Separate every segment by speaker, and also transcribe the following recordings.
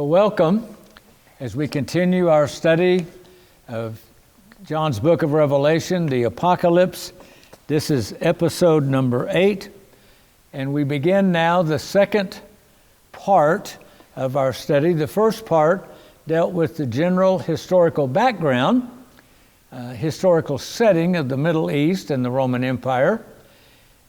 Speaker 1: Well, welcome as we continue our study of John's book of Revelation, the Apocalypse. This is episode number 8, and we begin now the second part of our study. The first part dealt with the general historical background, historical setting of the Middle East and the Roman Empire.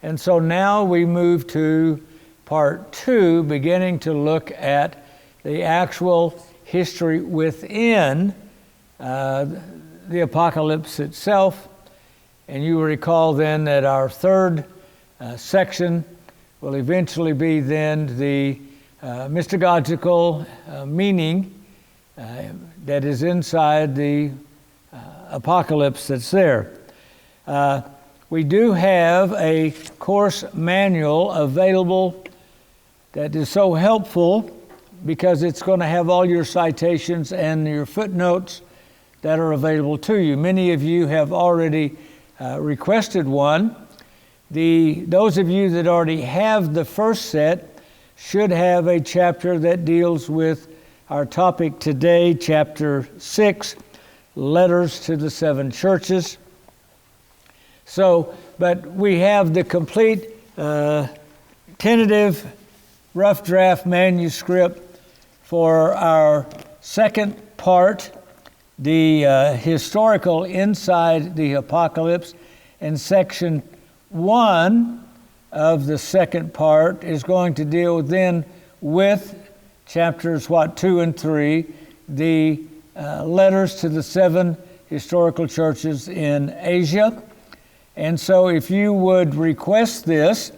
Speaker 1: And so now we move to part 2, beginning to look at the actual history within the apocalypse itself. And you will recall then that our third section will eventually be then the mystagogical meaning that is inside the apocalypse that's there. We do have a course manual available that is so helpful because it's going to have all your citations and your footnotes that are available to you. Many of you have already requested one. Those of you that already have the first set should have a chapter that deals with our topic today, chapter 6, Letters to the Seven Churches. But we have the complete tentative rough draft manuscript for our second part, the historical inside the apocalypse. And section 1 of the second part is going to deal then with chapters 2 and 3, the letters to the 7 historical churches in Asia. And so if you would request this,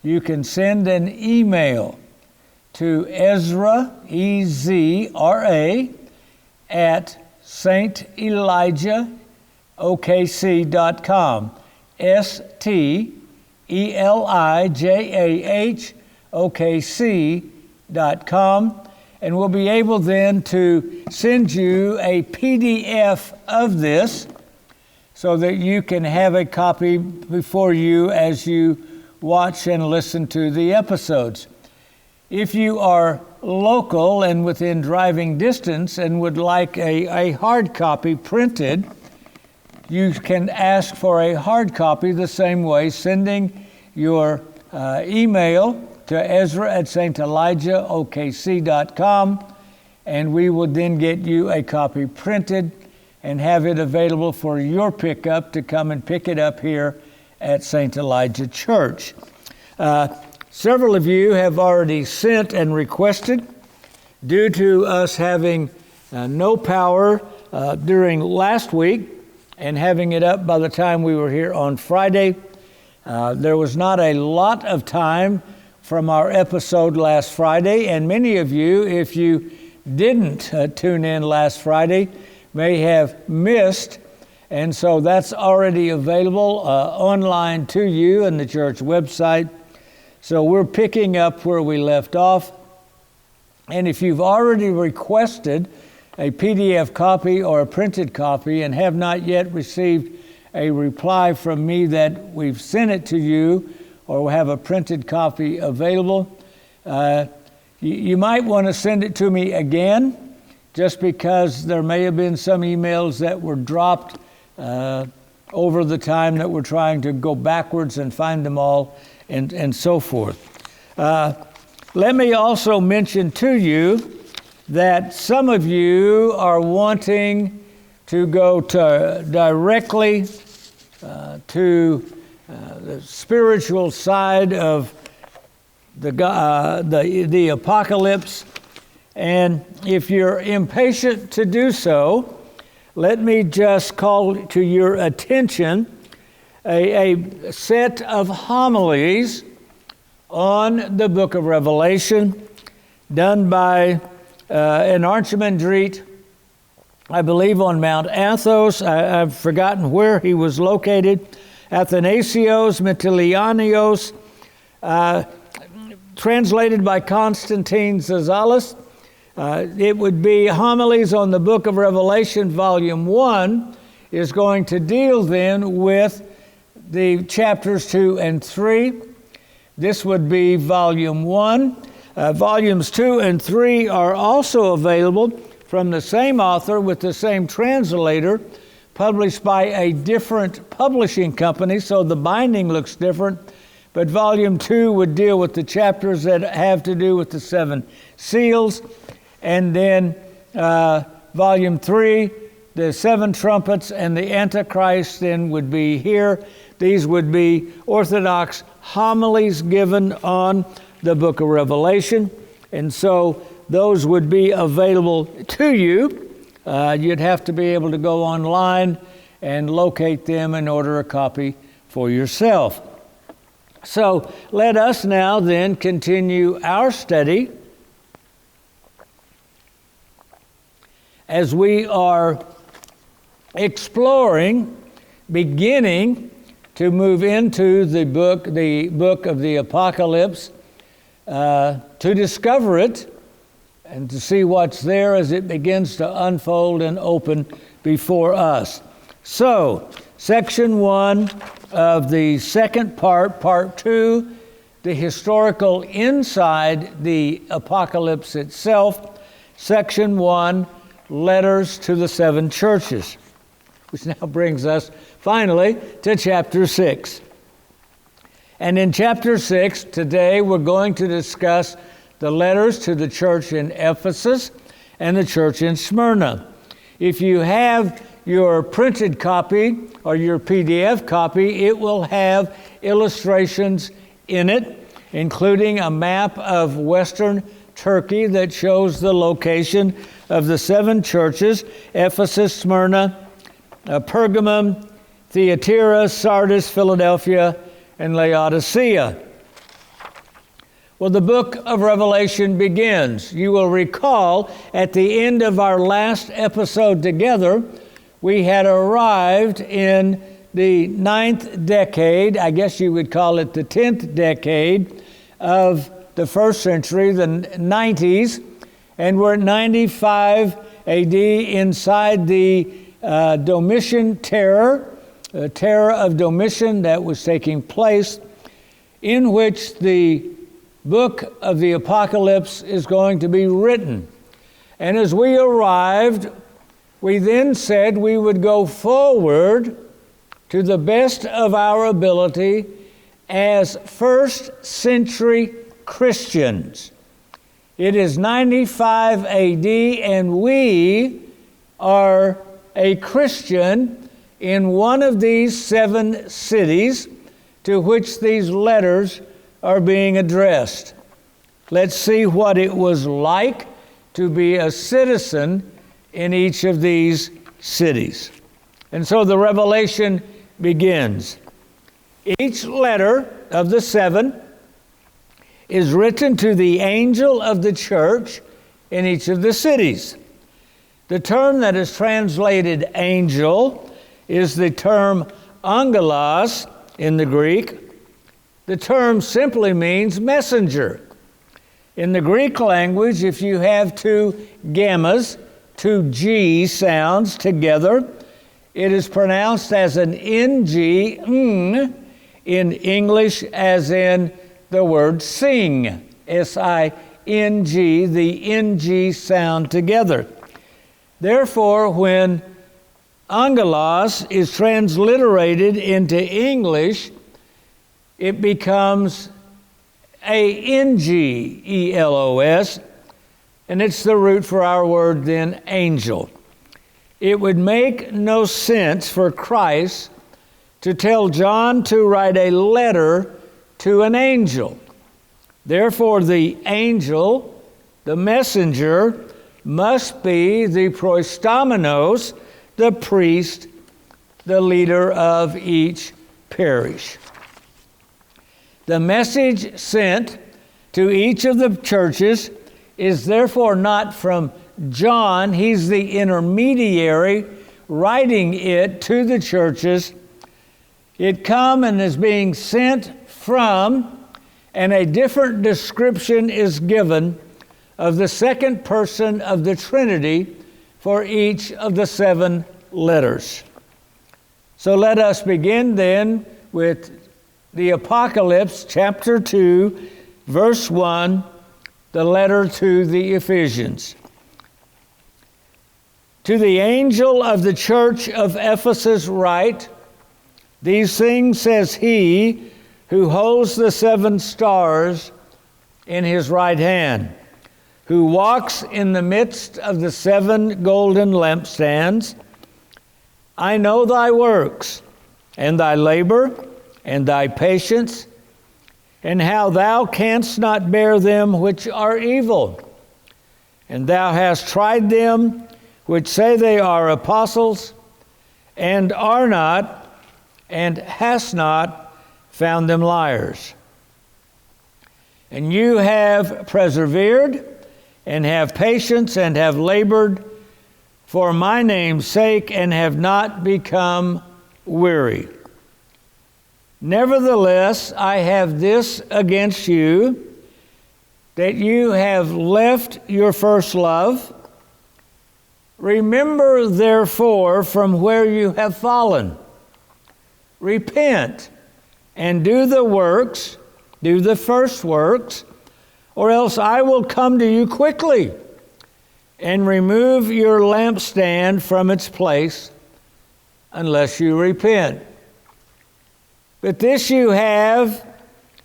Speaker 1: you can send an email to Ezra, E-Z-R-A, at stelijahokc.com, stelijahokc.com, and we'll be able then to send you a PDF of this so that you can have a copy before you as you watch and listen to the episodes. If you are local and within driving distance and would like a hard copy printed, you can ask for a hard copy the same way, sending your email to Ezra at stelijahokc.com, and we will then get you a copy printed and have it available for your pickup to come and pick it up here at St. Elijah Church. Several of you have already sent and requested. Due to us having no power during last week and having it up by the time we were here on Friday, there was not a lot of time from our episode last Friday, and many of you, if you didn't tune in last Friday, may have missed. And so that's already available online to you on the church website. So we're picking up where we left off. And if you've already requested a PDF copy or a printed copy and have not yet received a reply from me that we've sent it to you or have a printed copy available, you might want to send it to me again, just because there may have been some emails that were dropped over the time that we're trying to go backwards and find them all and so forth. Let me also mention to you that some of you are wanting to go directly to the spiritual side of the apocalypse. And if you're impatient to do so, let me just call to your attention a set of homilies on the book of Revelation done by an archimandrite, I believe on Mount Athos. I've forgotten where he was located. Athanasios Mitilianios, translated by Constantine Zazalis. It would be Homilies on the Book of Revelation, Volume 1, is going to deal then with the chapters 2 and 3. This would be Volume 1. Volumes 2 and 3 are also available from the same author with the same translator, published by a different publishing company, so the binding looks different. But Volume 2 would deal with the chapters that have to do with the 7 seals. And then Volume 3, the 7 trumpets and the Antichrist then would be here. These would be Orthodox homilies given on the book of Revelation. And so those would be available to you. You'd have to be able to go online and locate them and order a copy for yourself. So let us now then continue our study as we are exploring, beginning to move into the book of the Apocalypse, to discover it and to see what's there as it begins to unfold and open before us. So, section 1 of the second part 2, the historical inside the Apocalypse itself. Section 1, letters to the 7 churches, which now brings us finally to chapter 6. And in chapter 6, today we're going to discuss the letters to the church in Ephesus and the church in Smyrna. If you have your printed copy or your PDF copy, it will have illustrations in it, including a map of Western Turkey that shows the location of the 7 churches: Ephesus, Smyrna, Pergamum, Thyatira, Sardis, Philadelphia, and Laodicea. Well, the book of Revelation begins. You will recall at the end of our last episode together, we had arrived in the 9th decade, I guess you would call it the 10th decade of the first century, the 90s, and we're at 95 AD inside the Domitian terror of Domitian that was taking place, in which the book of the Apocalypse is going to be written. And as we arrived, we then said we would go forward to the best of our ability as first century Christians. It is 95 AD, and we are a Christian in one of these 7 cities to which these letters are being addressed. Let's see what it was like to be a citizen in each of these cities. And so the revelation begins. Each letter of the 7 is written to the angel of the church in each of the cities. The term that is translated angel is the term angelos in the Greek. The term simply means messenger. In the Greek language, if you have 2 gammas, 2 G sounds together, it is pronounced as an ng, in English as in the word sing, S-I-N-G, the ng sound together. Therefore, when angelos is transliterated into English, it becomes A-N-G-E-L-O-S, and it's the root for our word then, angel. It would make no sense for Christ to tell John to write a letter to an angel. Therefore, the angel, the messenger, must be the proistomenos, the priest, the leader of each parish. The message sent to each of the churches is therefore not from John. He's the intermediary writing it to the churches. It comes and is being sent from, and a different description is given of the second person of the Trinity for each of the 7 letters. So let us begin then with the Apocalypse, chapter 2, verse 1, the letter to the Ephesians. To the angel of the church of Ephesus write, these things says he who holds the 7 stars in his right hand, who walks in the midst of the 7 golden lampstands. I know thy works, and thy labor, and thy patience, and how thou canst not bear them which are evil. And thou hast tried them which say they are apostles, and are not, and hast not found them liars. And you have persevered, and have patience, and have labored for my name's sake, and have not become weary. Nevertheless, I have this against you, that you have left your first love. Remember, therefore, from where you have fallen. Repent, and do the first works, or else I will come to you quickly, and remove your lampstand from its place, unless you repent. But this you have,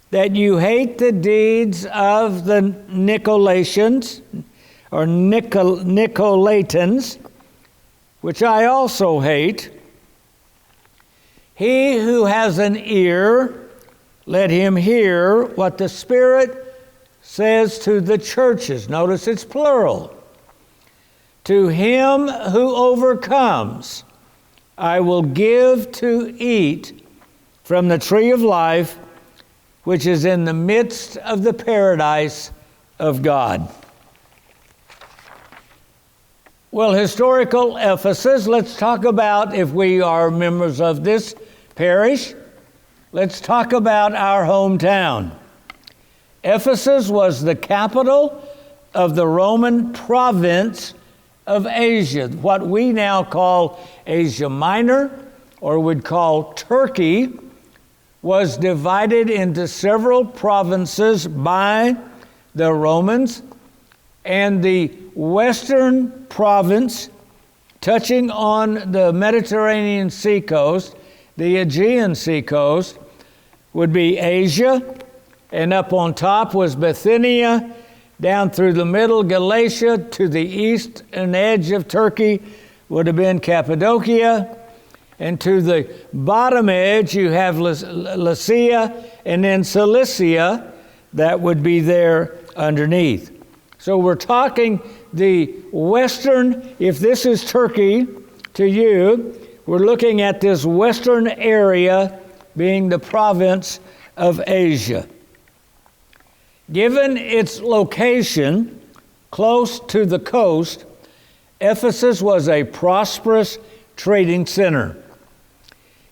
Speaker 1: that you hate the deeds of the Nicolaitans, or Nicolaitans, which I also hate. He who has an ear, let him hear what the Spirit says to the churches. Notice it's plural. To him who overcomes, I will give to eat from the tree of life, which is in the midst of the paradise of God. Well, historical Ephesus, let's talk about, if we are members of this parish, let's talk about our hometown. Ephesus was the capital of the Roman province of Asia, what we now call Asia Minor, or would call Turkey, was divided into several provinces by the Romans, and the western province, touching on the Mediterranean sea coast, the Aegean sea coast, would be Asia, and up on top was Bithynia, down through the middle Galatia to the eastern edge of Turkey would have been Cappadocia, and to the bottom edge you have Lycia, and then Cilicia, that would be there underneath. So we're talking the western, if this is Turkey to you, we're looking at this western area being the province of Asia. Given its location close to the coast, Ephesus was a prosperous trading center.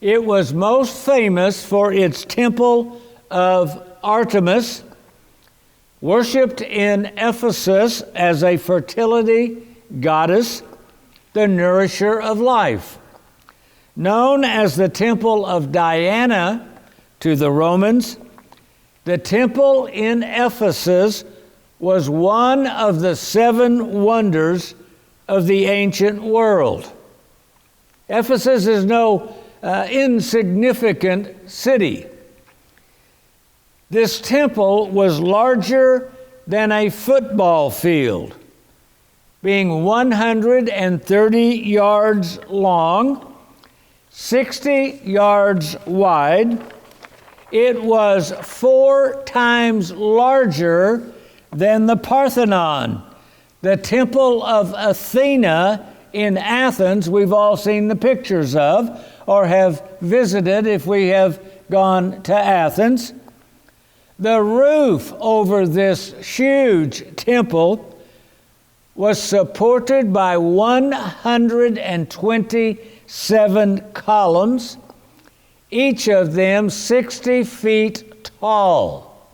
Speaker 1: It was most famous for its temple of Artemis, worshipped in Ephesus as a fertility goddess, the nourisher of life. Known as the Temple of Diana to the Romans, the temple in Ephesus was one of the 7 wonders of the ancient world. Ephesus is no insignificant city. This temple was larger than a football field, being 130 yards long, 60 yards wide. It was 4 times larger than the Parthenon, the temple of Athena in Athens, we've all seen the pictures of, or have visited if we have gone to Athens. The roof over this huge temple was supported by 127 columns, each of them 60 feet tall.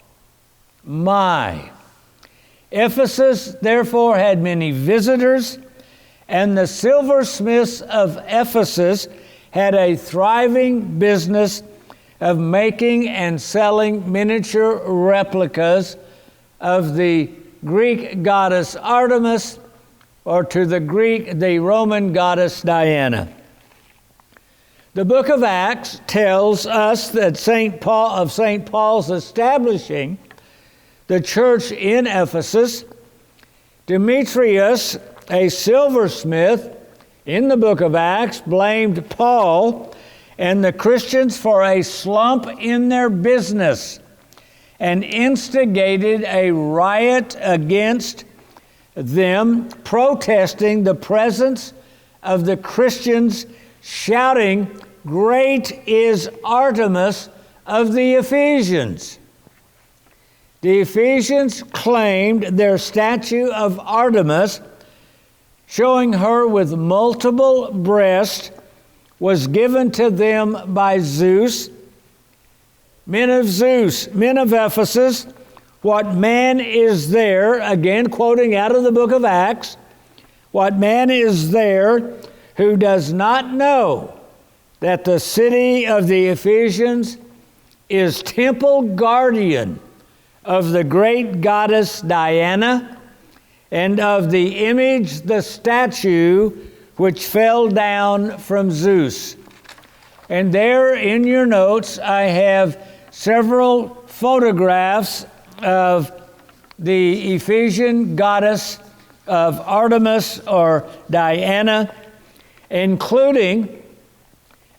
Speaker 1: My! Ephesus, therefore, had many visitors, and the silversmiths of Ephesus had a thriving business of making and selling miniature replicas of the Greek goddess Artemis, or to the Roman goddess Diana. The book of Acts tells us that St. Paul's establishing the church in Ephesus. Demetrius, a silversmith, in the book of Acts, blamed Paul and the Christians for a slump in their business and instigated a riot against them, protesting the presence of the Christians, shouting, "Great is Artemis of the Ephesians." The Ephesians claimed their statue of Artemis, showing her with multiple breasts, was given to them by Zeus. Men of Ephesus, what man is there, again quoting out of the book of Acts, what man is there who does not know that the city of the Ephesians is temple guardian of the great goddess Diana and of the image, the statue, which fell down from Zeus. And there in your notes, I have several photographs of the Ephesian goddess of Artemis or Diana, including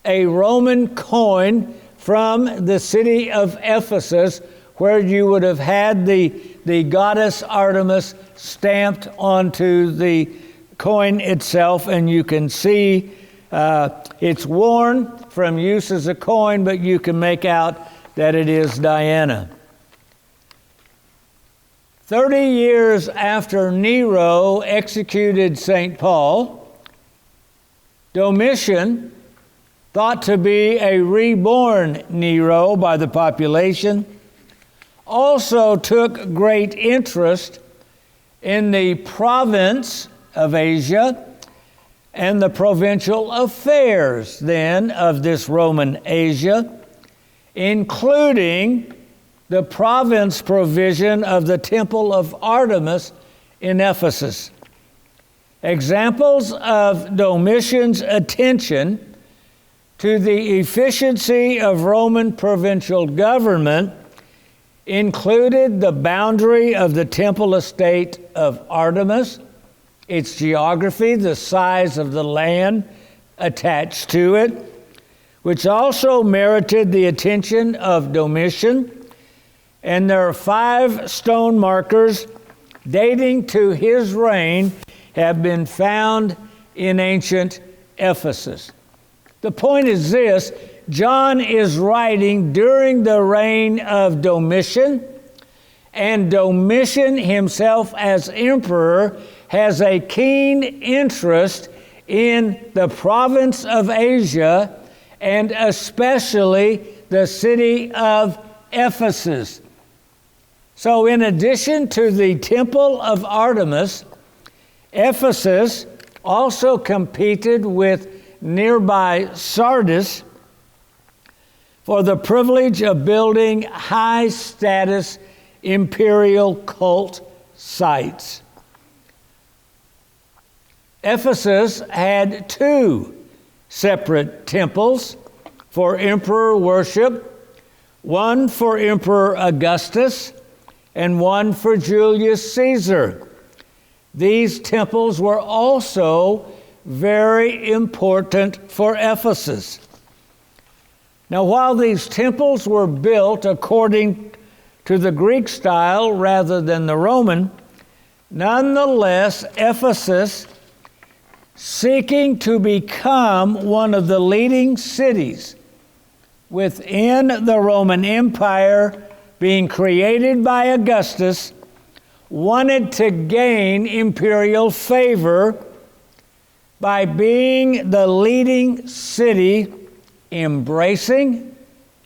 Speaker 1: a Roman coin from the city of Ephesus, where you would have had the goddess Artemis stamped onto the coin itself, and you can see it's worn from use as a coin, but you can make out that it is Diana. 30 years after Nero executed St. Paul, Domitian, thought to be a reborn Nero by the population, also took great interest in the province of Asia and the provincial affairs then of this Roman Asia, including the province provision of the temple of Artemis in Ephesus. Examples of Domitian's attention to the efficiency of Roman provincial government included the boundary of the temple estate of Artemis, its geography, the size of the land attached to it, which also merited the attention of Domitian. And there are 5 stone markers dating to his reign have been found in ancient Ephesus. The point is this: John is writing during the reign of Domitian, and Domitian himself as emperor has a keen interest in the province of Asia, and especially the city of Ephesus. So in addition to the temple of Artemis, Ephesus also competed with nearby Sardis for the privilege of building high-status imperial cult sites. Ephesus had 2 separate temples for emperor worship, one for Emperor Augustus and one for Julius Caesar. These temples were also very important for Ephesus. Now, while these temples were built according to the Greek style rather than the Roman, nonetheless, Ephesus, seeking to become one of the leading cities within the Roman Empire, being created by Augustus, wanted to gain imperial favor by being the leading city embracing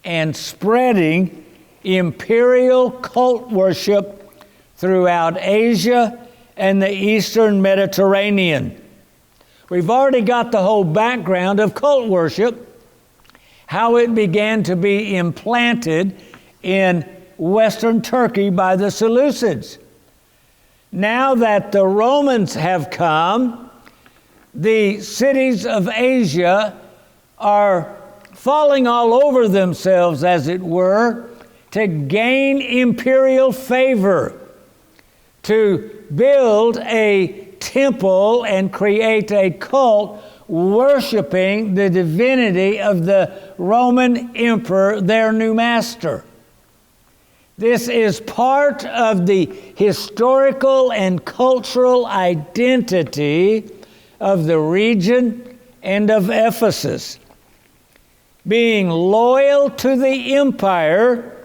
Speaker 1: and spreading imperial cult worship throughout Asia and the Eastern Mediterranean. We've already got the whole background of cult worship, how it began to be implanted in Western Turkey by the Seleucids. Now that the Romans have come, the cities of Asia are falling all over themselves, as it were, to gain imperial favor, to build a temple and create a cult worshiping the divinity of the Roman emperor, their new master. This is part of the historical and cultural identity of the region and of Ephesus. Being loyal to the empire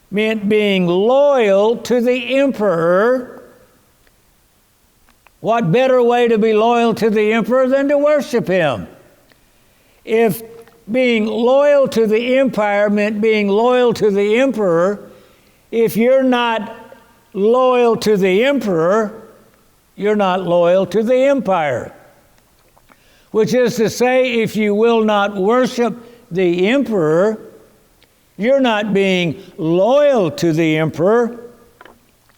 Speaker 1: meant being loyal to the emperor. What better way to be loyal to the emperor than to worship him? If being loyal to the empire meant being loyal to the emperor, if you're not loyal to the emperor, you're not loyal to the empire. Which is to say, if you will not worship the emperor, you're not being loyal to the emperor.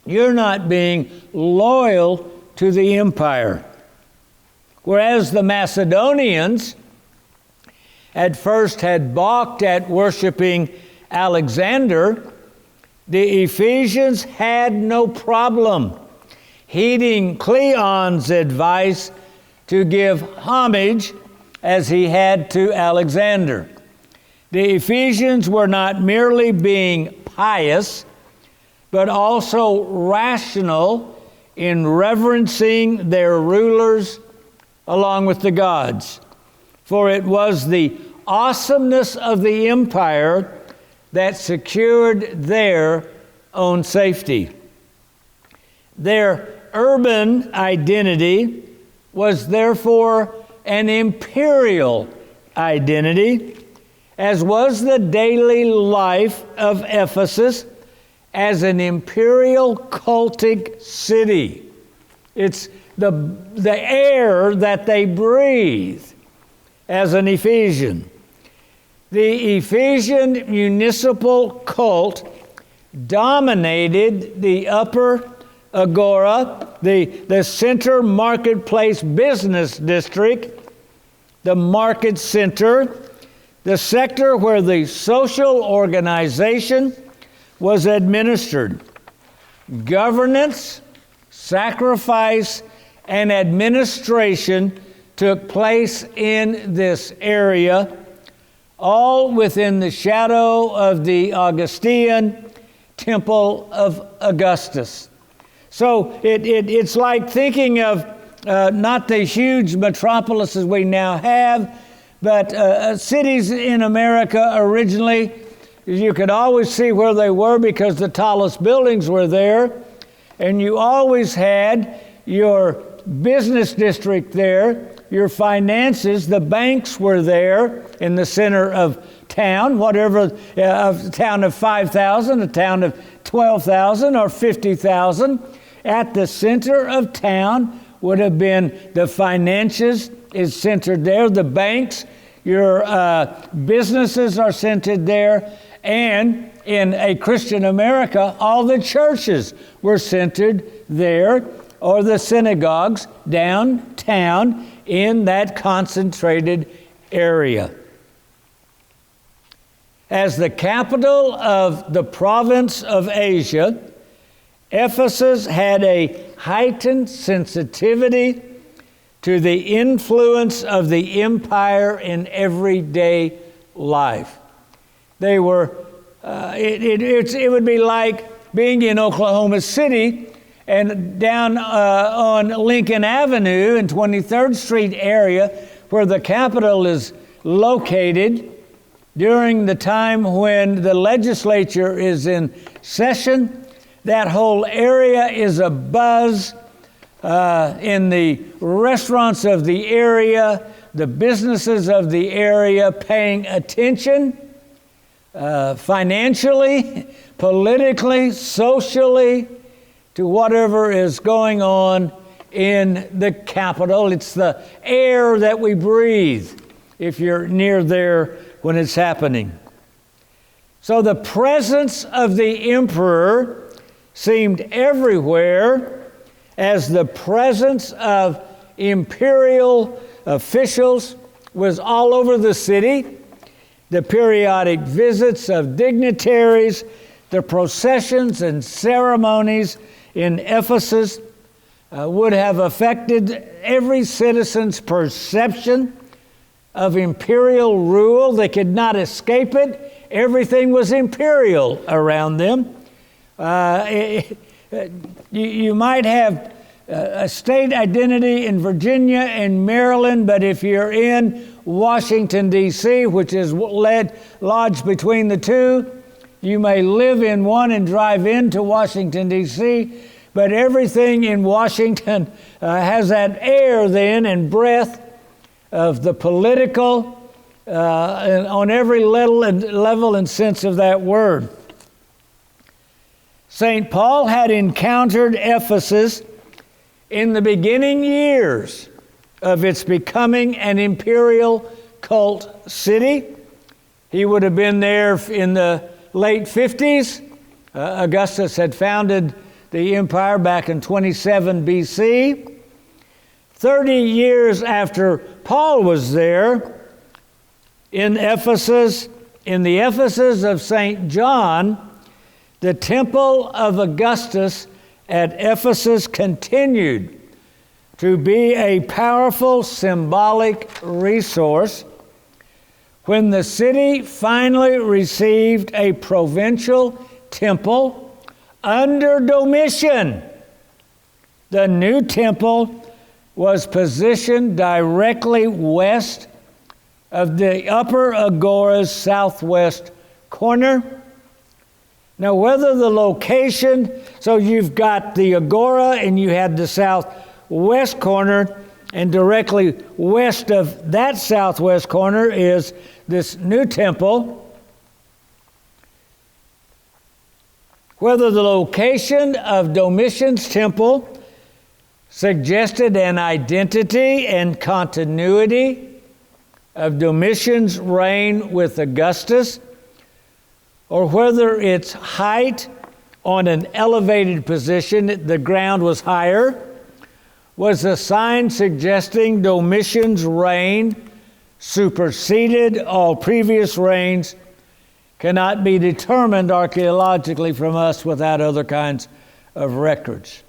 Speaker 1: You're not being loyal to the empire. Whereas the Macedonians at first had balked at worshiping Alexander, the Ephesians had no problem heeding Cleon's advice to give homage as he had to Alexander. The Ephesians were not merely being pious, but also rational in reverencing their rulers along with the gods. For it was the awesomeness of the empire that secured their own safety. Their urban identity was therefore an imperial identity, as was the daily life of Ephesus as an imperial cultic city. It's the air that they breathe as an Ephesian. The Ephesian municipal cult dominated the upper agora, the center marketplace business district, the market center, the sector where the social organization was administered. Governance, sacrifice, and administration took place in this area, all within the shadow of the Augustan Temple of Augustus. So it's like thinking of not the huge metropolises we now have, but cities in America originally, you could always see where they were because the tallest buildings were there, and you always had your business district there, your finances, the banks were there in the center of town, whatever, a town of 5,000, a town of 12,000 or 50,000. At the center of town would have been the finances is centered there, the banks, your businesses are centered there, and in a Christian America, all the churches were centered there, or the synagogues downtown in that concentrated area. As the capital of the province of Asia, Ephesus had a heightened sensitivity to the influence of the empire in everyday life. They were, it would be like being in Oklahoma City and down on Lincoln Avenue and 23rd Street area where the Capitol is located during the time when the legislature is in session. That whole area is abuzz in the restaurants of the area, the businesses of the area paying attention financially, politically, socially, to whatever is going on in the Capitol. It's the air that we breathe if you're near there when it's happening. So the presence of the emperor seemed everywhere, as the presence of imperial officials was all over the city, the periodic visits of dignitaries, the processions and ceremonies in Ephesus would have affected every citizen's perception of imperial rule. They could not escape it. Everything was imperial around them. You might have a state identity in Virginia and Maryland, but if you're in Washington, D.C., which is lodged between the two, you may live in one and drive into Washington, D.C., but everything in Washington has that air then and breath of the political on every level and sense of that word. St. Paul had encountered Ephesus in the beginning years of its becoming an imperial cult city. He would have been there in the late 50s. Augustus had founded the empire back in 27 BC. 30 years after Paul was there, in Ephesus, in the Ephesus of St. John, the temple of Augustus at Ephesus continued to be a powerful symbolic resource. When the city finally received a provincial temple under Domitian, the new temple was positioned directly west of the upper agora's southwest corner. Now, whether the location, so you've got the agora and you had the southwest corner, and directly west of that southwest corner is this new temple. Whether the location of Domitian's temple suggested an identity and continuity of Domitian's reign with Augustus, or whether its height on an elevated position, the ground was higher, was a sign suggesting Domitian's reign superseded all previous reigns, cannot be determined archaeologically from us without other kinds of records.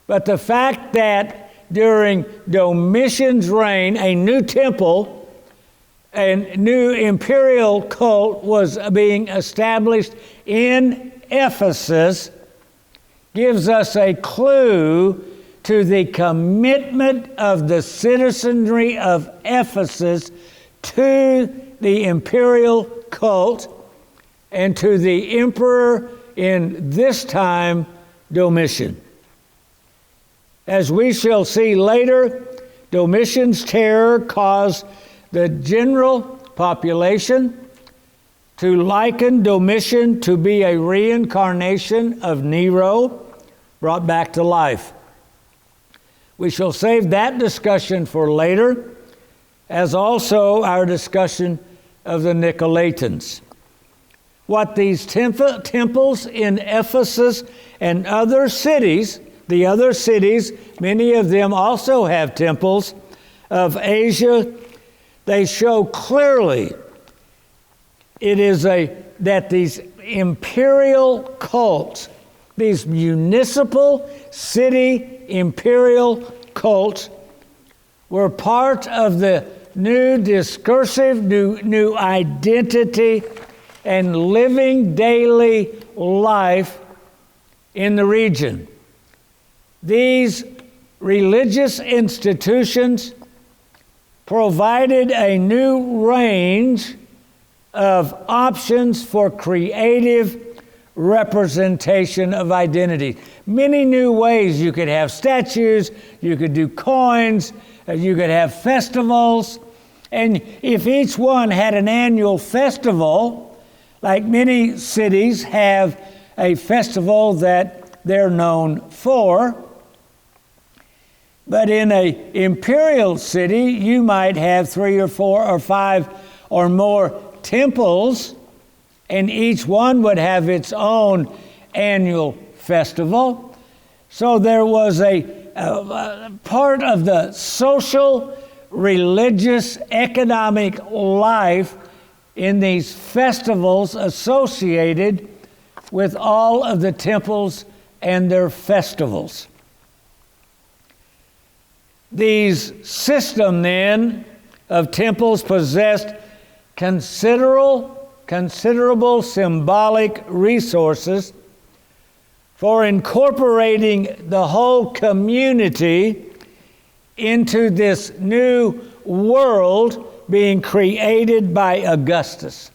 Speaker 1: But the fact that during Domitian's reign, a new temple and new imperial cult was being established in Ephesus gives us a clue to the commitment of the citizenry of Ephesus to the imperial cult and to the emperor in this time, Domitian. As we shall see later, Domitian's terror caused the general population to liken Domitian to be a reincarnation of Nero brought back to life. We shall save that discussion for later, as also our discussion of the Nicolaitans. What these temples in Ephesus and other cities, the other cities, many of them also have temples of Asia, they show clearly that these imperial cults, these municipal city imperial cults, were part of the new discursive, new identity and living daily life in the region. These religious institutions provided a new range of options for creative representation of identity. Many new ways you could have statues, you could do coins, you could have festivals, and if each one had an annual festival, like many cities have a festival that they're known for, but in an imperial city, you might have 3 or 4 or 5 or more temples, and each one would have its own annual festival. So there was a part of the social, religious, economic life in these festivals associated with all of the temples and their festivals. These system then of temples possessed considerable symbolic resources for incorporating the whole community into this new world being created by Augustus.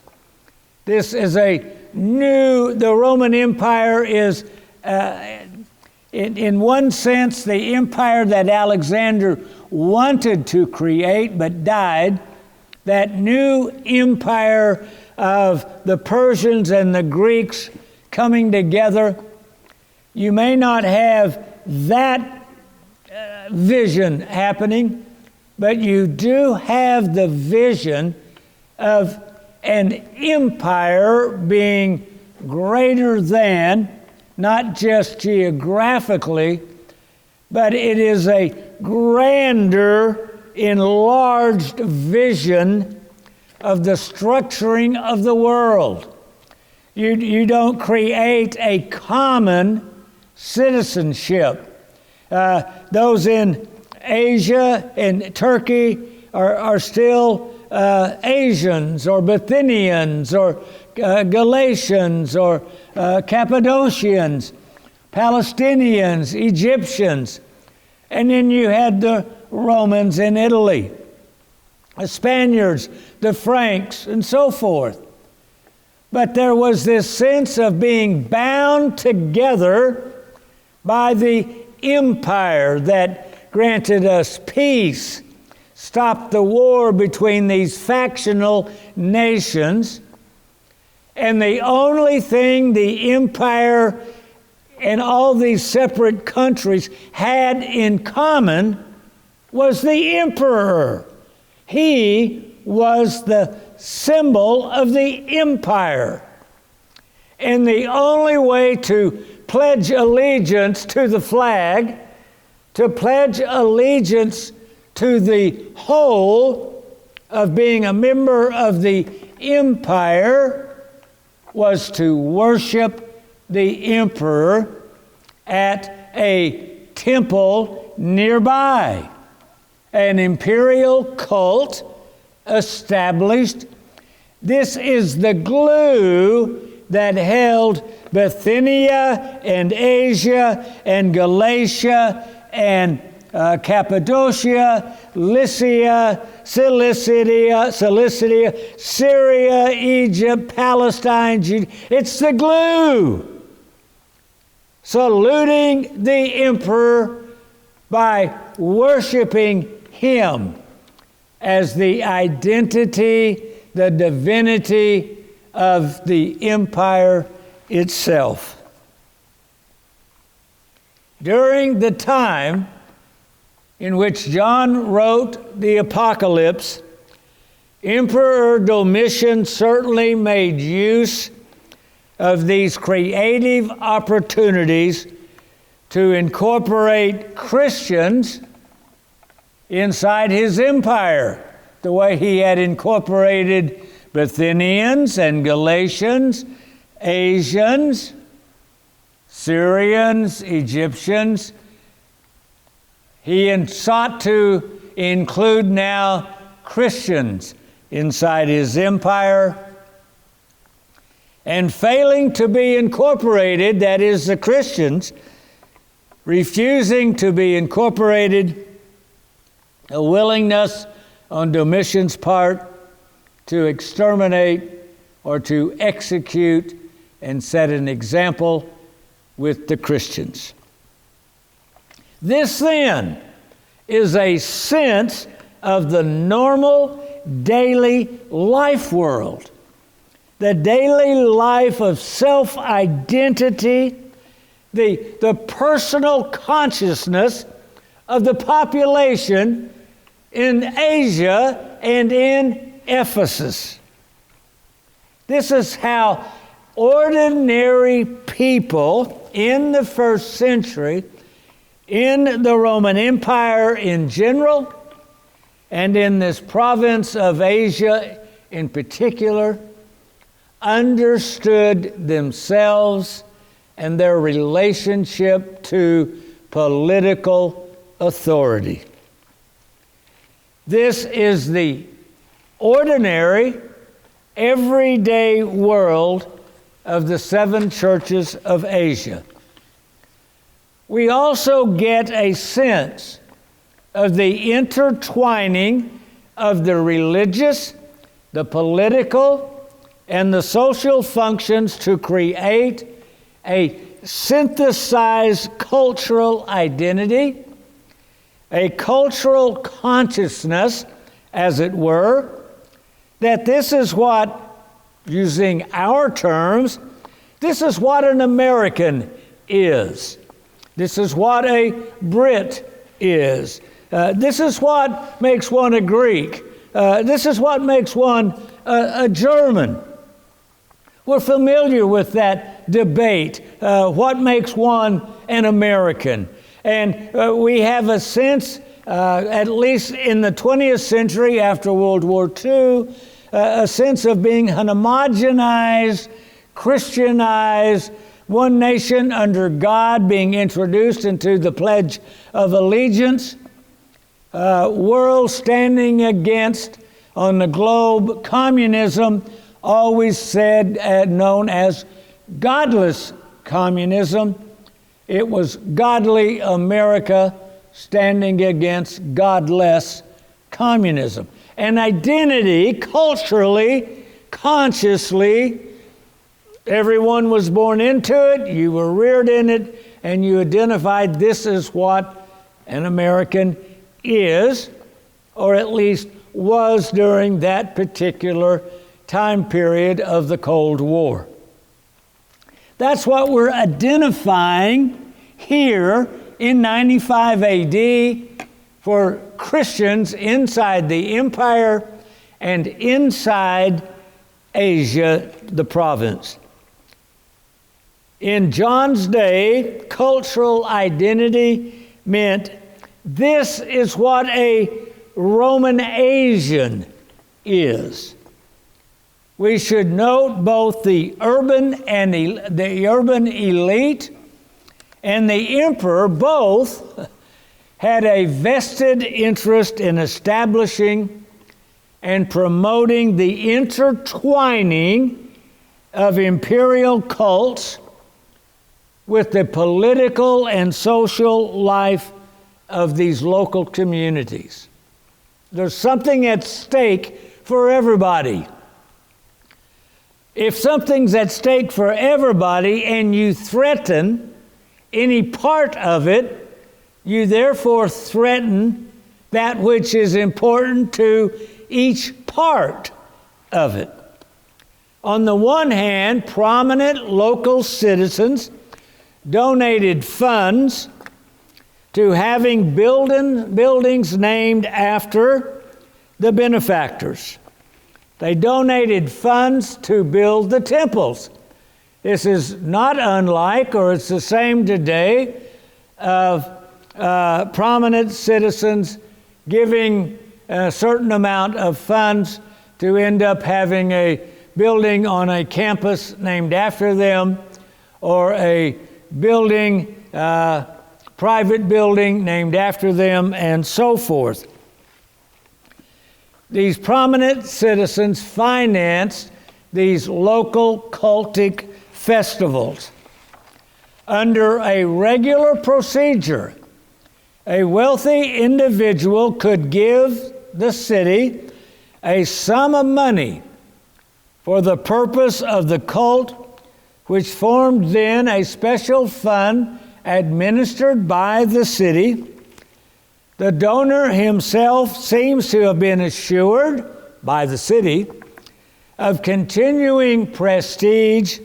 Speaker 1: This is the Roman Empire is, in one sense, the empire that Alexander wanted to create but died. That new empire of the Persians and the Greeks coming together. You may not have that vision happening, but you do have the vision of an empire being greater than, not just geographically, but it is a grander, enlarged vision of the structuring of the world. You don't create a common citizenship. Those in Asia and Turkey are still Asians or Bithynians or Galatians or Cappadocians, Palestinians, Egyptians. And then you had the Romans in Italy, the Spaniards, the Franks, and so forth. But there was this sense of being bound together by the empire that granted us peace, stopped the war between these factional nations, and the only thing the empire and all these separate countries had in common was the emperor. He was the symbol of the empire. And the only way to pledge allegiance to the flag, to pledge allegiance to the whole of being a member of the empire, was to worship the emperor at a temple nearby. An imperial cult established. This is the glue that held Bithynia and Asia and Galatia and Cappadocia, Lycia, Cilicia, Syria, Egypt, Palestine, Judea. It's the glue. Saluting the emperor by worshiping him as the identity, the divinity of the empire itself. During the time in which John wrote the Apocalypse, Emperor Domitian certainly made use of these creative opportunities to incorporate Christians inside his empire, the way he had incorporated Bithynians and Galatians, Asians, Syrians, Egyptians. He sought to include now Christians inside his empire. And failing to be incorporated, that is the Christians, refusing to be incorporated, a willingness on Domitian's part to exterminate or to execute and set an example with the Christians. This then is a sense of the normal daily life world, the daily life of self-identity, the personal consciousness of the population in Asia and in Ephesus. This is how ordinary people in the first century in the Roman Empire in general, and in this province of Asia in particular, understood themselves and their relationship to political authority. This is the ordinary, everyday world of the seven churches of Asia. We also get a sense of the intertwining of the religious, the political, and the social functions to create a synthesized cultural identity, a cultural consciousness, as it were, that this is what, using our terms, this is what an American is. This is what a Brit is. This is what makes one a Greek. This is what makes one a German. We're familiar with that debate. What makes one an American? And we have a sense, at least in the 20th century after World War II, a sense of being an homogenized, Christianized, one nation under God, being introduced into the Pledge of Allegiance, world standing against, on the globe, communism, always said, known as godless communism. It was godly America standing against godless communism. An identity, culturally, consciously, everyone was born into it, you were reared in it, and you identified this is what an American is, or at least was during that particular time period of the Cold War. That's what we're identifying here in 95 AD for Christians inside the empire and inside Asia, the province. In John's day, cultural identity meant this is what a Roman Asian is. We should note both the urban and the urban elite and the emperor both had a vested interest in establishing and promoting the intertwining of imperial cults with the political and social life of these local communities. There's something at stake for everybody. If something's at stake for everybody and you threaten any part of it, you therefore threaten that which is important to each part of it. On the one hand, prominent local citizens donated funds to having buildings named after the benefactors. They donated funds to build the temples. This is not unlike, or it's the same today, of prominent citizens giving a certain amount of funds to end up having a building on a campus named after them, or a building, private building named after them, and so forth. These prominent citizens financed these local cultic festivals. Under a regular procedure, a wealthy individual could give the city a sum of money for the purpose of the cult, which formed then a special fund administered by the city. The donor himself seems to have been assured by the city of continuing prestige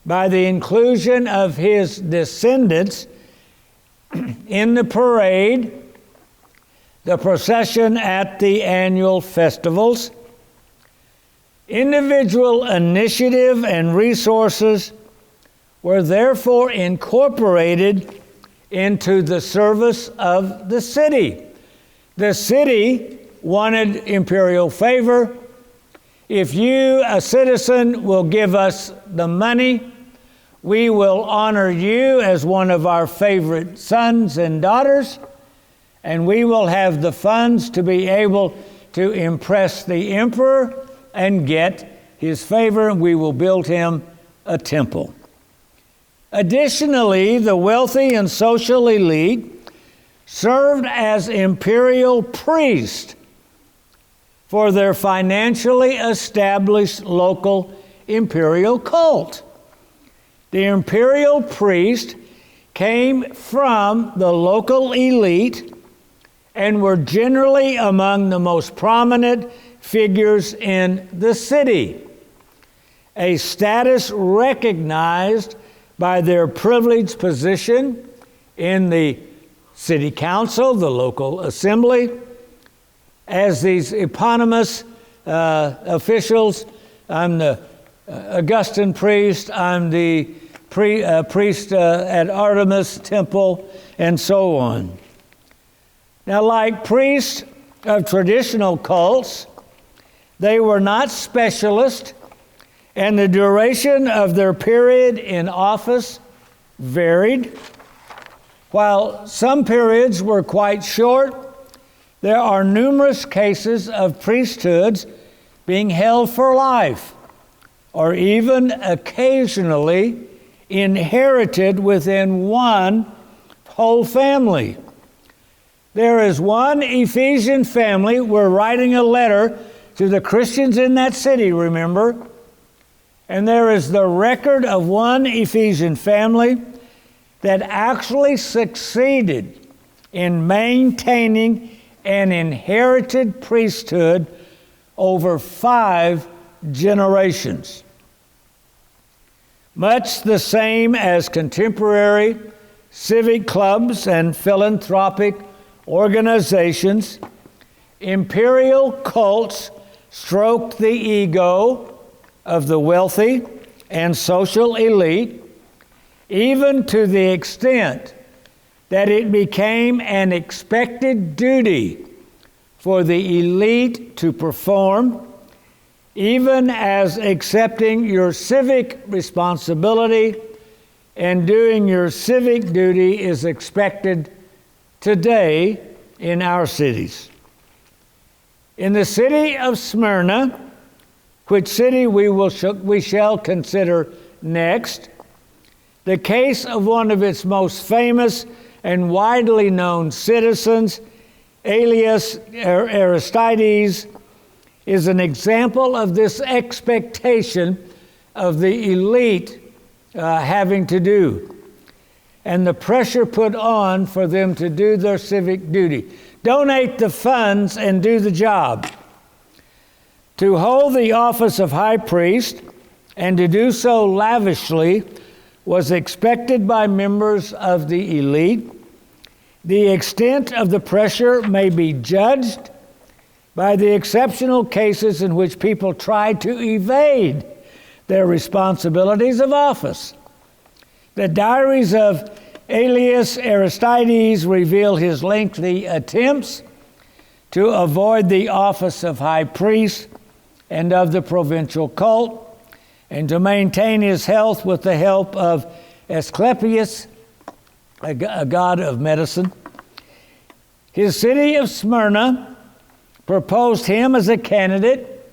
Speaker 1: by the inclusion of his descendants in the parade, the procession at the annual festivals. Individual initiative and resources were therefore incorporated into the service of the city. The city wanted imperial favor. If you, a citizen, will give us the money, we will honor you as one of our favorite sons and daughters, and we will have the funds to be able to impress the emperor and get his favor, and we will build him a temple. Additionally, the wealthy and social elite served as imperial priests for their financially established local imperial cult. The imperial priest came from the local elite and were generally among the most prominent figures in the city, a status recognized by their privileged position in the city council, the local assembly, as these eponymous officials. I'm the Augustan priest, I'm the priest at Artemis Temple, and so on. Now, like priests of traditional cults, they were not specialists, and the duration of their period in office varied. While some periods were quite short, there are numerous cases of priesthoods being held for life, or even occasionally inherited within one whole family. There is one Ephesian family. We're writing a letter to the Christians in that city, remember? And there is the record of one Ephesian family that actually succeeded in maintaining an inherited priesthood over 5 generations. Much the same as contemporary civic clubs and philanthropic organizations, imperial cults stroked the ego of the wealthy and social elite, even to the extent that it became an expected duty for the elite to perform, even as accepting your civic responsibility and doing your civic duty is expected today in our cities. In the city of Smyrna, which city we shall consider next, the case of one of its most famous and widely known citizens, alias Aristides, is an example of this expectation of the elite having to do, and the pressure put on for them to do their civic duty. Donate the funds and do the job. To hold the office of high priest and to do so lavishly was expected by members of the elite. The extent of the pressure may be judged by the exceptional cases in which people tried to evade their responsibilities of office. The diaries of alias Aristides reveal his lengthy attempts to avoid the office of high priest and of the provincial cult, and to maintain his health with the help of Asclepius, a god of medicine. His city of Smyrna proposed him as a candidate,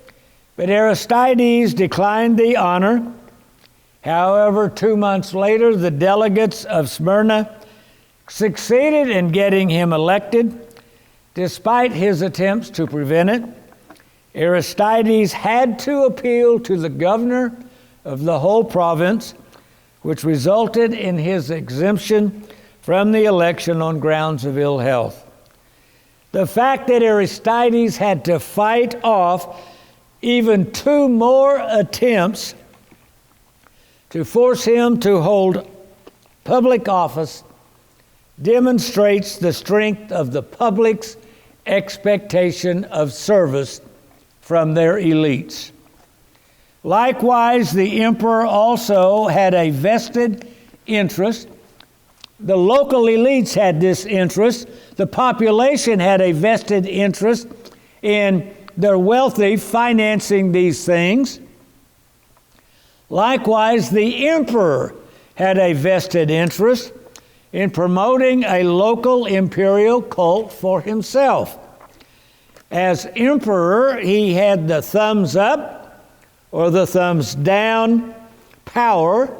Speaker 1: but Aristides declined the honor. However, 2 months later, the delegates of Smyrna succeeded in getting him elected, despite his attempts to prevent it. Aristides had to appeal to the governor of the whole province, which resulted in his exemption from the election on grounds of ill health. The fact that Aristides had to fight off even 2 more attempts to force him to hold public office demonstrates the strength of the public's expectation of service from their elites. Likewise, the emperor also had a vested interest The local elites had this interest. The population had a vested interest in the wealthy financing these things. Likewise, the emperor had a vested interest in promoting a local imperial cult for himself. As emperor, he had the thumbs up or the thumbs down power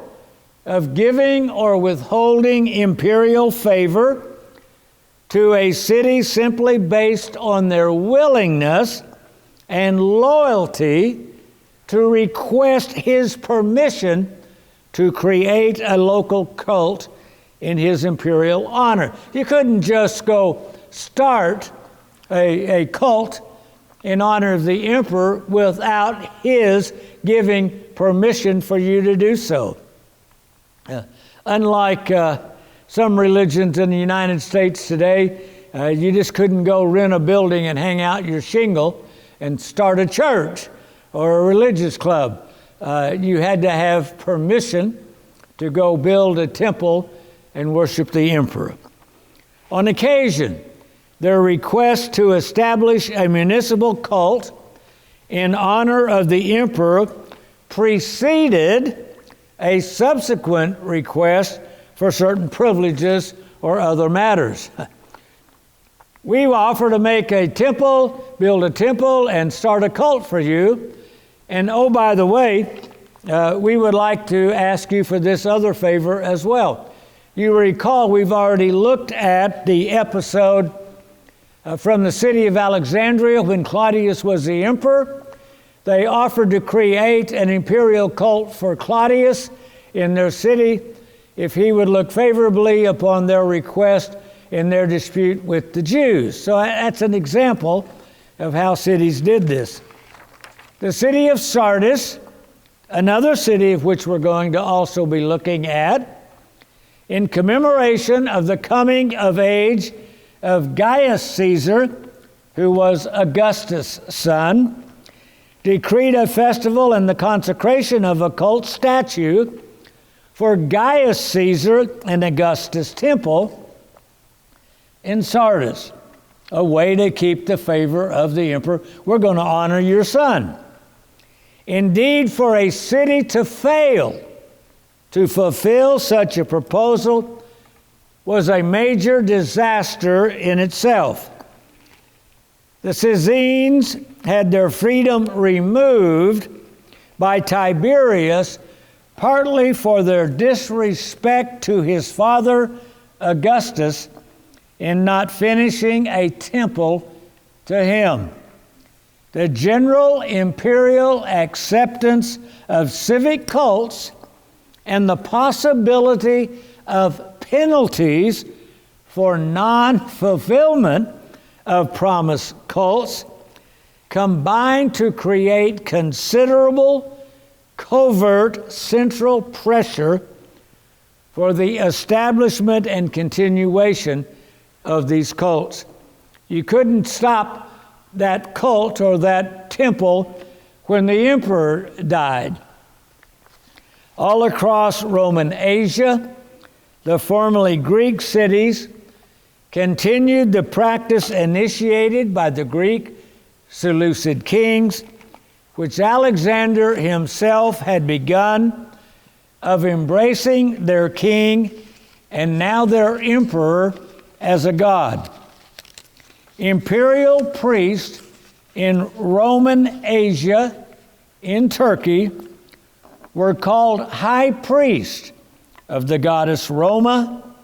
Speaker 1: of giving or withholding imperial favor to a city simply based on their willingness and loyalty to request his permission to create a local cult in his imperial honor. You couldn't just go start a cult in honor of the emperor without his giving permission for you to do so. Unlike some religions in the United States today, you just couldn't go rent a building and hang out your shingle and start a church or a religious club. You had to have permission to go build a temple and worship the emperor. On occasion, their request to establish a municipal cult in honor of the emperor preceded a subsequent request for certain privileges or other matters. We offer to make a temple, build a temple, and start a cult for you. And oh, by the way, we would like to ask you for this other favor as well. You recall we've already looked at the episode from the city of Alexandria when Claudius was the emperor. They offered to create an imperial cult for Claudius in their city if he would look favorably upon their request in their dispute with the Jews. So that's an example of how cities did this. The city of Sardis, another city of which we're going to also be looking at, in commemoration of the coming of age of Gaius Caesar, who was Augustus' son, decreed a festival and the consecration of a cult statue for Gaius Caesar and Augustus' temple in Sardis, a way to keep the favor of the emperor. We're going to honor your son. Indeed, for a city to fail to fulfill such a proposal was a major disaster in itself. The Cyzicenes had their freedom removed by Tiberius, partly for their disrespect to his father Augustus in not finishing a temple to him. The general imperial acceptance of civic cults and the possibility of penalties for non-fulfillment of promised cults combined to create considerable covert central pressure for the establishment and continuation of these cults. You couldn't stop that cult or that temple when the emperor died. All across Roman Asia, the formerly Greek cities continued the practice initiated by the Greek Seleucid kings, which Alexander himself had begun, of embracing their king and now their emperor as a god. Imperial priests in Roman Asia, in Turkey, were called high priests of the goddess Roma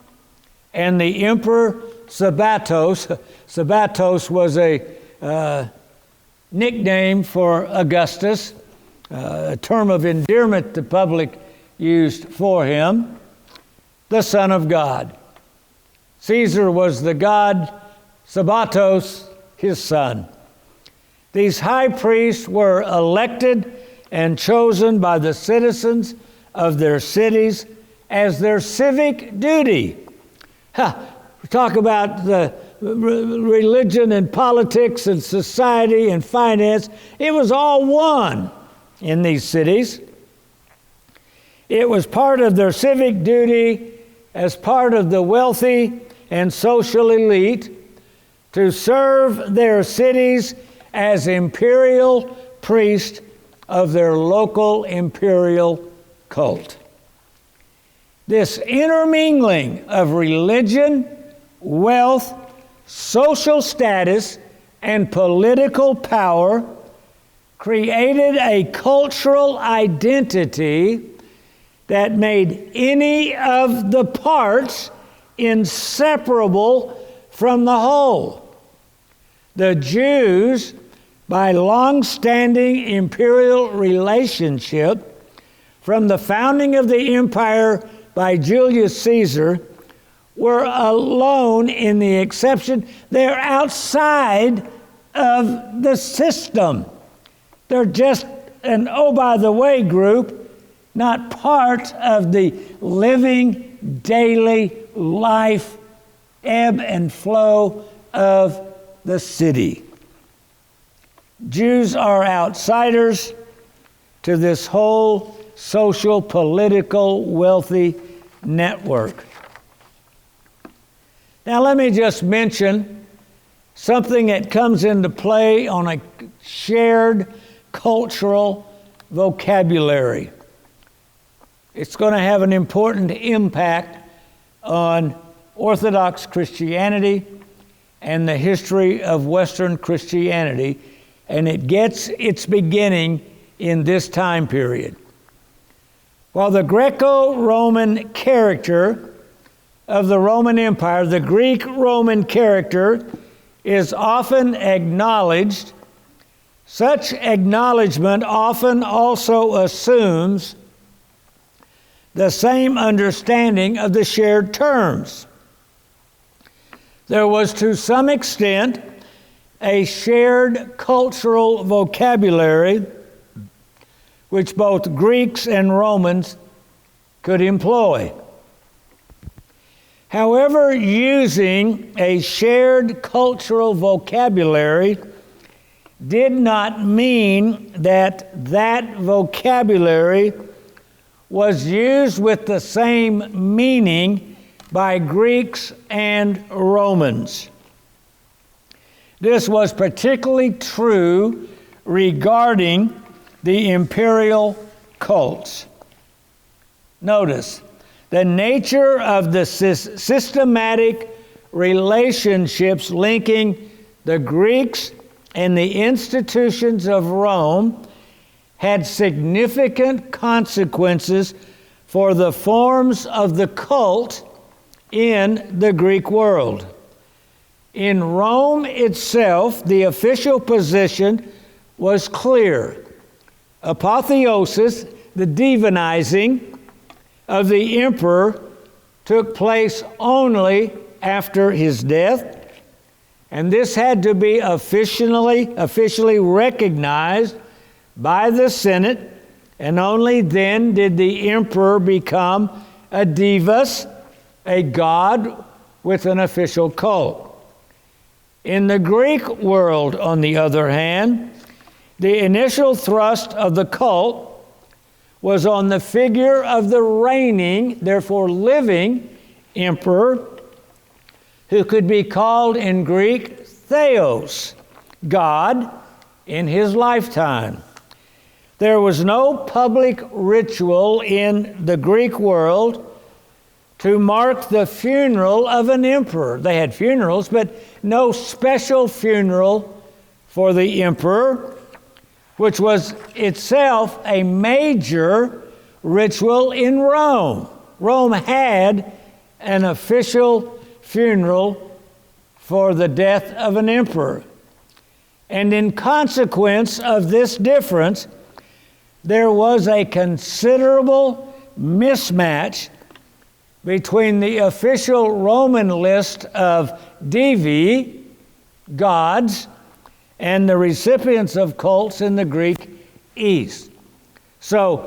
Speaker 1: and the emperor Sabatos. Sabatos was a nickname for Augustus, a term of endearment the public used for him, the Son of God. Caesar was the god, Sabatos, his son. These high priests were elected and chosen by the citizens of their cities as their civic duty. We talk about the religion and politics and society and finance. It was all one in these cities. It was part of their civic duty as part of the wealthy and social elite to serve their cities as imperial priests of their local imperial cult. This intermingling of religion, wealth, social status, and political power created a cultural identity that made any of the parts inseparable from the whole. The Jews, by long-standing imperial relationship from the founding of the empire by Julius Caesar, were alone in the exception. They're outside of the system. They're just an oh-by-the-way group, not part of the living daily life, ebb and flow of the city. Jews are outsiders to this whole social, political, wealthy network. Now let me just mention something that comes into play on a shared cultural vocabulary. It's going to have an important impact on Orthodox Christianity and the history of Western Christianity, and it gets its beginning in this time period. While the Greco-Roman character of the Roman Empire, the Greek-Roman character, is often acknowledged, such acknowledgement often also assumes the same understanding of the shared terms. There was, to some extent, a shared cultural vocabulary which both Greeks and Romans could employ. However, using a shared cultural vocabulary did not mean that that vocabulary was used with the same meaning by Greeks and Romans. This was particularly true regarding the imperial cults. Notice, the nature of the systematic relationships linking the Greeks and the institutions of Rome had significant consequences for the forms of the cult in the Greek world. In Rome itself, the official position was clear. Apotheosis, the divinizing of the emperor, took place only after his death, and this had to be officially recognized by the Senate, and only then did the emperor become a divus, a god with an official cult. In the Greek world, on the other hand, the initial thrust of the cult was on the figure of the reigning, therefore living, emperor, who could be called in Greek theos, God, in his lifetime. There was no public ritual in the Greek world to mark the funeral of an emperor. They had funerals, but no special funeral for the emperor, which was itself a major ritual in Rome. Rome had an official funeral for the death of an emperor. And in consequence of this difference, there was a considerable mismatch between the official Roman list of divi, gods, and the recipients of cults in the Greek East. So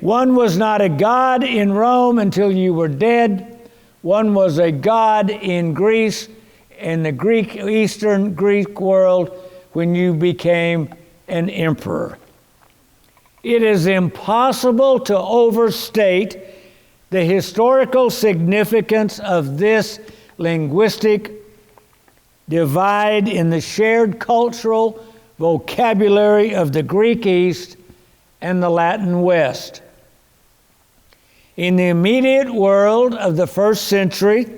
Speaker 1: one was not a god in Rome until you were dead. One was a god in Greece, in the Eastern Greek world, when you became an emperor. It is impossible to overstate the historical significance of this linguistic divide in the shared cultural vocabulary of the Greek East and the Latin West. In the immediate world of the first century,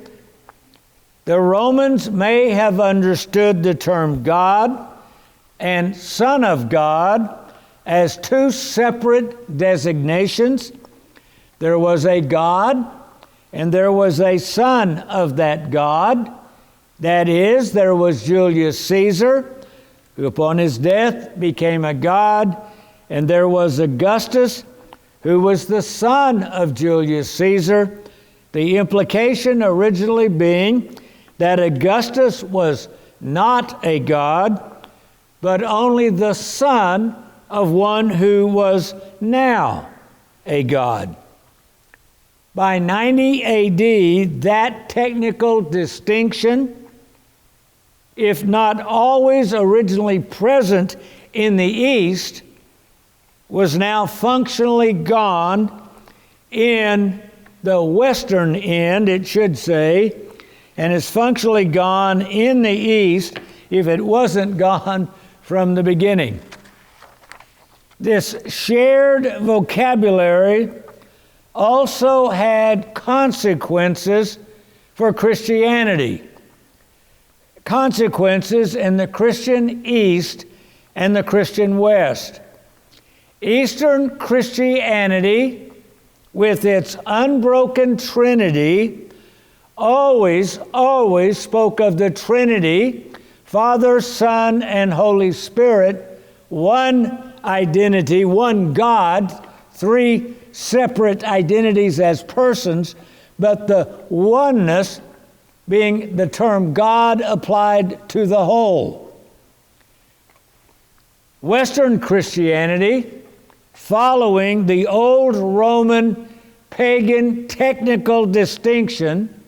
Speaker 1: the Romans may have understood the term God and Son of God as two separate designations. There was a God and there was a son of that God. That is, there was Julius Caesar, who upon his death became a god, and there was Augustus, who was the son of Julius Caesar, the implication originally being that Augustus was not a god, but only the son of one who was now a god. By 90 AD, that technical distinction, if not always originally present in the East, was now functionally gone in the Western end, it should say, and is functionally gone in the East if it wasn't gone from the beginning. This shared vocabulary also had consequences for Christianity. Consequences in the Christian East and the Christian West. Eastern Christianity, with its unbroken Trinity, always spoke of the Trinity, Father, Son, and Holy Spirit, one identity, one God, three separate identities as persons, but the oneness being the term God applied to the whole. Western Christianity, following the old Roman pagan technical distinction,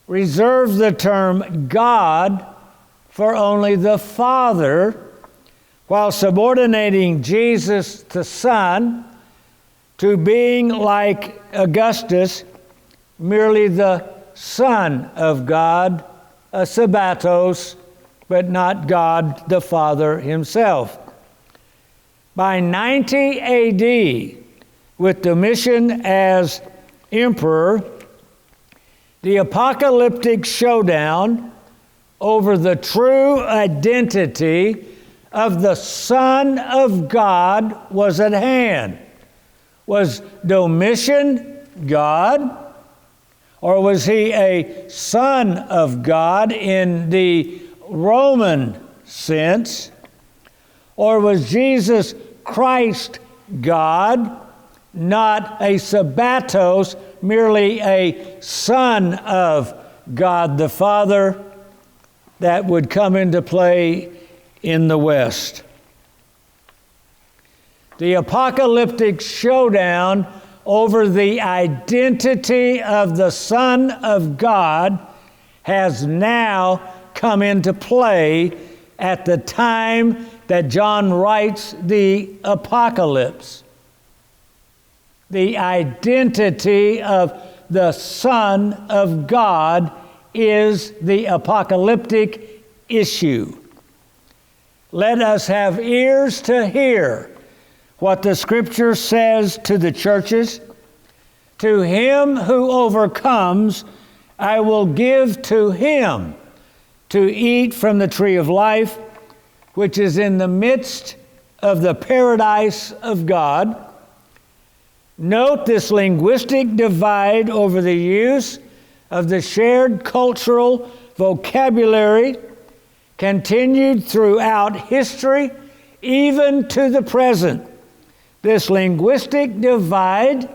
Speaker 1: reserves the term God for only the Father, while subordinating Jesus the Son to being, like Augustus, merely the Son of God, a Sabbatos, but not God the Father himself. By 90 AD, with Domitian as emperor, the apocalyptic showdown over the true identity of the Son of God was at hand. Was Domitian God? Or was he a son of God in the Roman sense? Or was Jesus Christ God, not a Sabbatos, merely a son of God the Father that would come into play in the West? The apocalyptic showdown over the identity of the Son of God has now come into play at the time that John writes the Apocalypse. The identity of the Son of God is the apocalyptic issue. Let us have ears to hear what the Scripture says to the churches. To him who overcomes, I will give to him to eat from the tree of life, which is in the midst of the paradise of God. Note this linguistic divide over the use of the shared cultural vocabulary continued throughout history, even to the present. This linguistic divide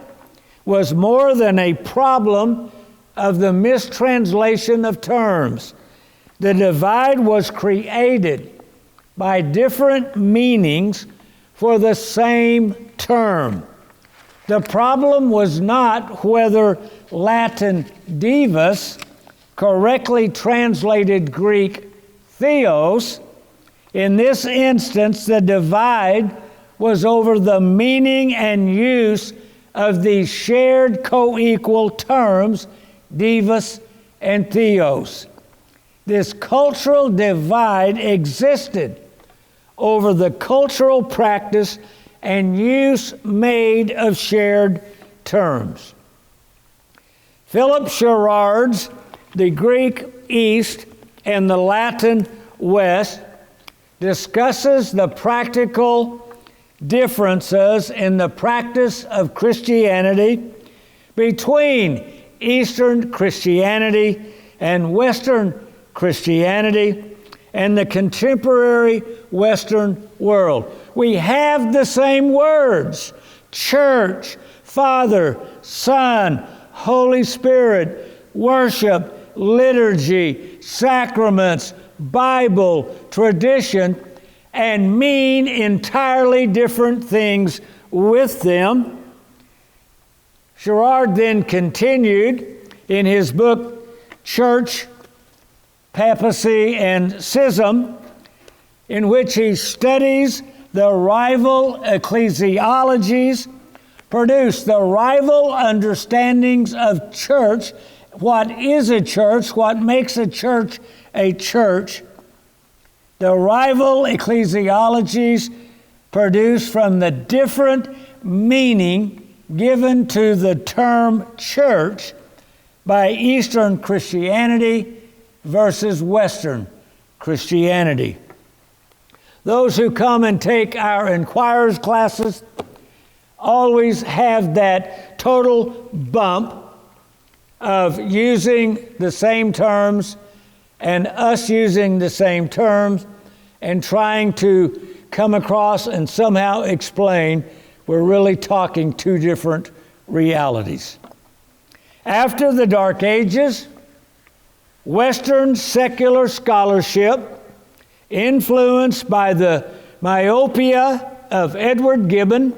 Speaker 1: was more than a problem of the mistranslation of terms. The divide was created by different meanings for the same term. The problem was not whether Latin divus correctly translated Greek theos. In this instance, the divide was over the meaning and use of these shared co-equal terms, divus and theos. This cultural divide existed over the cultural practice and use made of shared terms. Philip Sherrard's The Greek East and the Latin West discusses the practical differences in the practice of Christianity between Eastern Christianity and Western Christianity and the contemporary Western world. We have the same words: church, Father, Son, Holy Spirit, worship, liturgy, sacraments, Bible, tradition, and mean entirely different things with them. Sherrard then continued in his book, Church, Papacy, and Schism, in which he studies the rival ecclesiologies, produce the rival understandings of church, what is a church, what makes a church, the rival ecclesiologies produced from the different meaning given to the term church by Eastern Christianity versus Western Christianity. Those who come and take our Inquirers classes always have that total bump of using the same terms and us using the same terms and trying to come across and somehow explain we're really talking two different realities. After the Dark Ages, Western secular scholarship, influenced by the myopia of Edward Gibbon,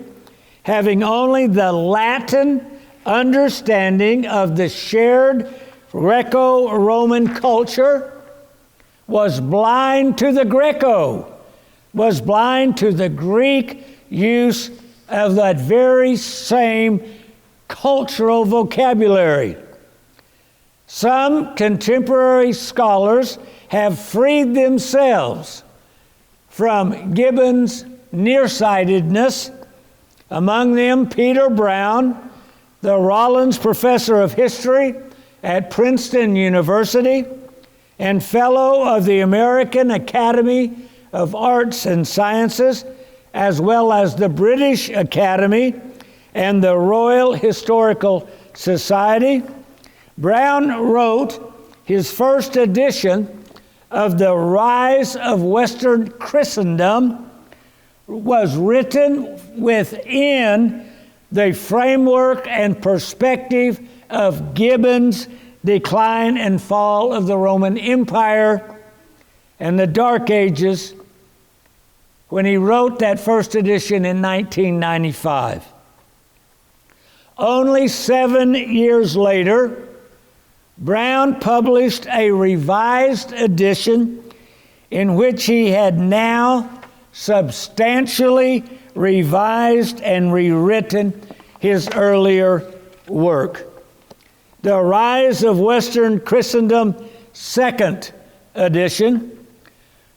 Speaker 1: having only the Latin understanding of the shared Greco-Roman culture, was blind to the Greco, was blind to the Greek use of that very same cultural vocabulary. Some contemporary scholars have freed themselves from Gibbon's nearsightedness, among them Peter Brown, the Rollins Professor of History at Princeton University and Fellow of the American Academy of Arts and Sciences, as well as the British Academy and the Royal Historical Society. Brown wrote his first edition of The Rise of Western Christendom was written within the framework and perspective of Gibbon's Decline and Fall of the Roman Empire and the Dark Ages when he wrote that first edition in 1995. Only 7 years later, Brown published a revised edition in which he had now substantially revised and rewritten his earlier work. The Rise of Western Christendom, second edition,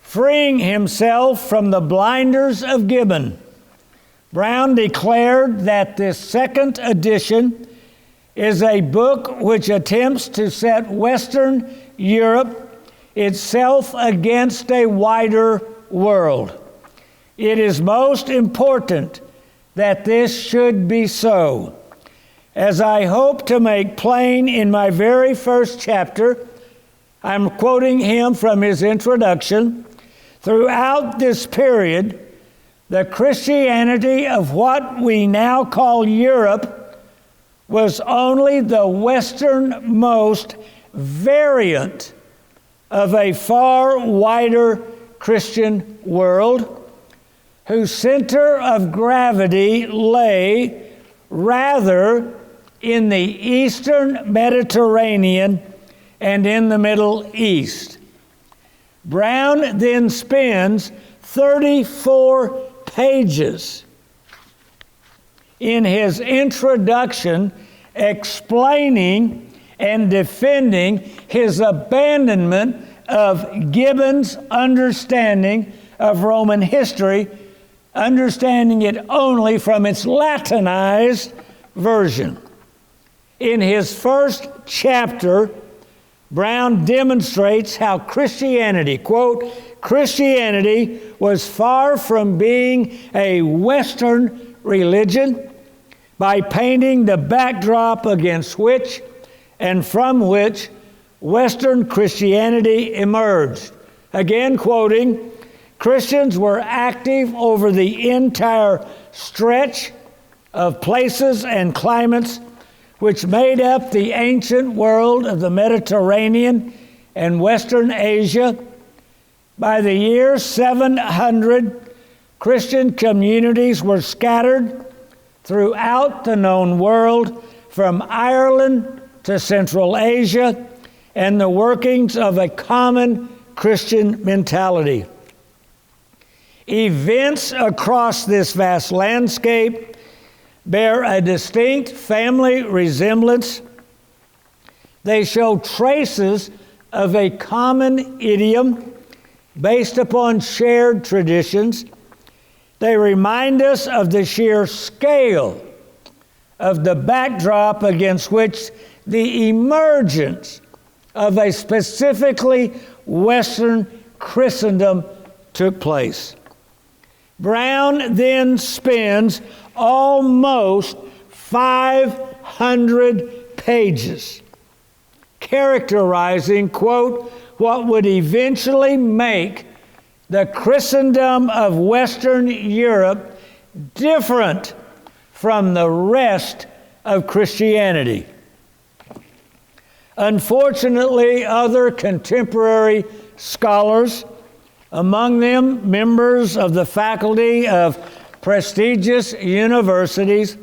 Speaker 1: freeing himself from the blinders of Gibbon. Brown declared that this second edition is a book which attempts to set Western Europe itself against a wider world. It is most important that this should be so. As I hope to make plain in my very first chapter, I'm quoting him from his introduction, throughout this period, the Christianity of what we now call Europe was only the westernmost variant of a far wider Christian world, whose center of gravity lay rather in the Eastern Mediterranean and in the Middle East. Brown then spends 34 pages in his introduction explaining and defending his abandonment of Gibbon's understanding of Roman history, understanding it only from its Latinized version. In his first chapter, Brown demonstrates how Christianity, quote, Christianity was far from being a Western religion by painting the backdrop against which and from which Western Christianity emerged. Again, quoting, Christians were active over the entire stretch of places and climates which made up the ancient world of the Mediterranean and Western Asia. By the year 700, Christian communities were scattered throughout the known world, from Ireland to Central Asia, and the workings of a common Christian mentality. Events across this vast landscape bear a distinct family resemblance. They show traces of a common idiom based upon shared traditions. They remind us of the sheer scale of the backdrop against which the emergence of a specifically Western Christendom took place. Brown then spends almost 500 pages characterizing, quote, what would eventually make the Christendom of Western Europe different from the rest of Christianity. Unfortunately, other contemporary scholars, among them members of the faculty of prestigious universities,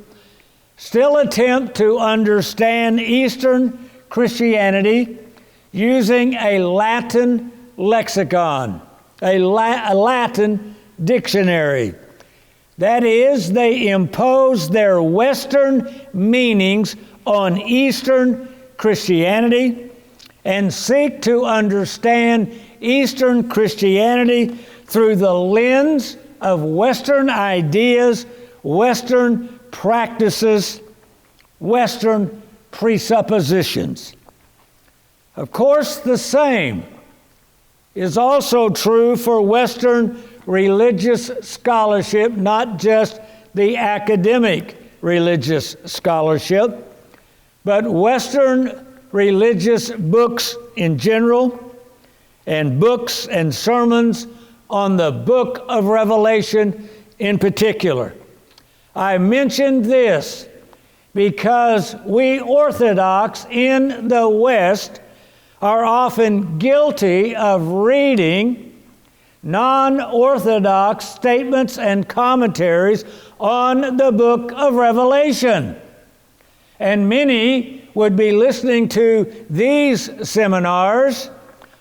Speaker 1: still attempt to understand Eastern Christianity using a Latin lexicon, a Latin dictionary. That is, they impose their Western meanings on Eastern Christianity and seek to understand Eastern Christianity through the lens of Western ideas, Western practices, Western presuppositions. Of course, the same is also true for Western religious scholarship, not just the academic religious scholarship, but Western religious books in general, and books and sermons on the book of Revelation in particular. I mentioned this because we Orthodox in the West are often guilty of reading non-Orthodox statements and commentaries on the book of Revelation. And many would be listening to these seminars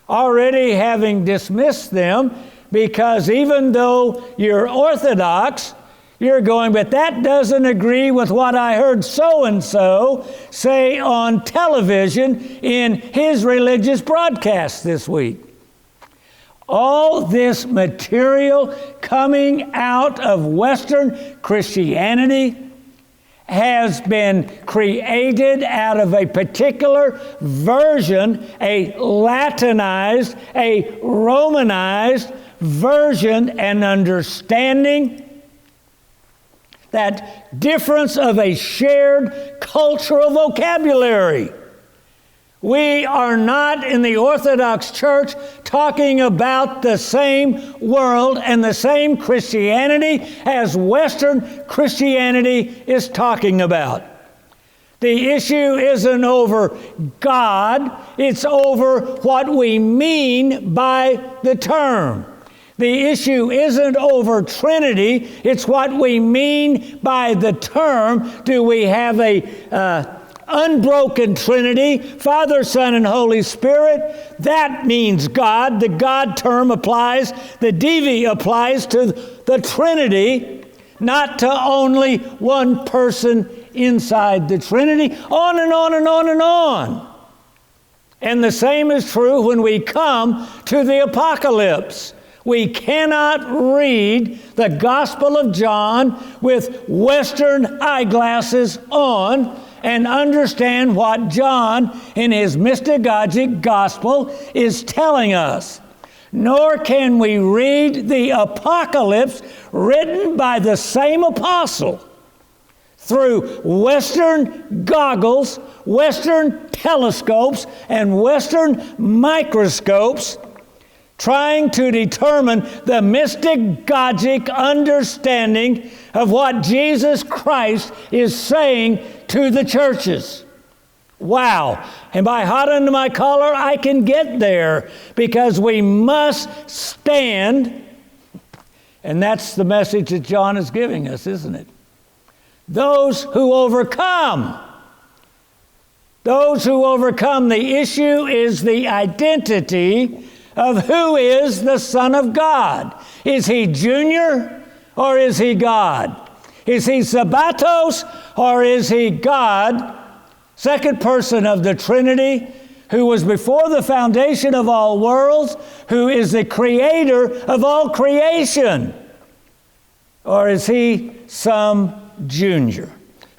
Speaker 1: already having dismissed them, because even though you're Orthodox, you're going, but that doesn't agree with what I heard so-and-so say on television in his religious broadcast this week. All this material coming out of Western Christianity has been created out of a particular version, a Latinized, a Romanized version and understanding. That difference of a shared cultural vocabulary. We are not in the Orthodox Church talking about the same world and the same Christianity as Western Christianity is talking about. The issue isn't over God, it's over what we mean by the term. The issue isn't over Trinity, it's what we mean by the term. Do we have a unbroken Trinity, Father, Son, and Holy Spirit? That means God. The God term applies, the divi applies to the Trinity. not to only one person inside the Trinity, on and on and on and on. And the same is true when we come to the Apocalypse. We cannot read the Gospel of John with Western eyeglasses on and understand what John in his mystagogic Gospel is telling us. Nor can we read the Apocalypse written by the same apostle through Western goggles, Western telescopes, and Western microscopes, trying to determine the mystagogic understanding of what Jesus Christ is saying to the churches. Wow. And by hot under my collar, I can get there, because we must stand. And that's the message that John is giving us, isn't it? Those who overcome. Those who overcome. The issue is the identity of who is the Son of God. Is he Junior or is he God? Is he Sabbatos or is he God? Second person of the Trinity, who was before the foundation of all worlds, who is the creator of all creation? Or is he some junior?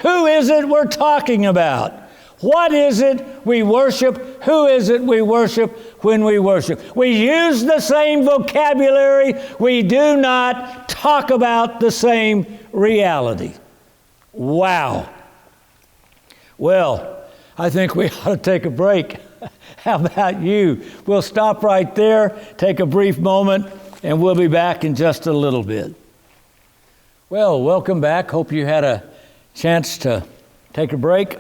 Speaker 1: Who is it we're talking about? What is it we worship? Who is it we worship when we worship? We use the same vocabulary. We do not talk about the same reality. Wow. Well, I think we ought to take a break. How about you? We'll stop right there, take a brief moment, and we'll be back in just a little bit. Well, welcome back. Hope you had a chance to take a break.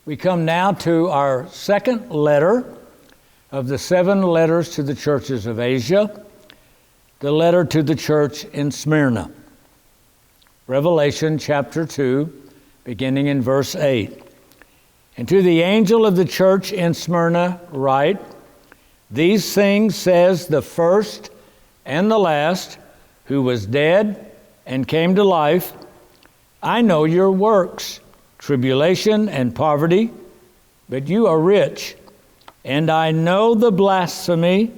Speaker 1: We come now to our second letter of the 7 letters to the churches of Asia, the letter to the church in Smyrna. Revelation chapter 2, beginning in verse 8. And to the angel of the church in Smyrna write, these things says the first and the last, who was dead and came to life. I know your works, tribulation and poverty, but you are rich. And I know the blasphemy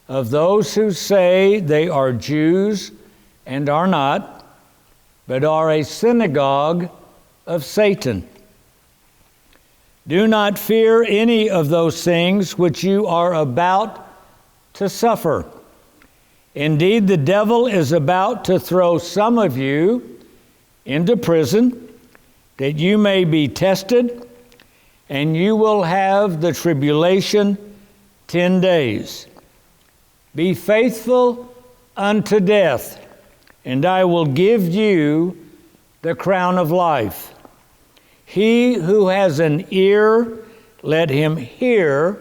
Speaker 1: of those who say they are Jews and are not, but are a synagogue of Satan. Do not fear any of those things which you are about to suffer. Indeed, the devil is about to throw some of you into prison, that you may be tested, and you will have the tribulation 10 days. Be faithful unto death, and I will give you the crown of life. He who has an ear, let him hear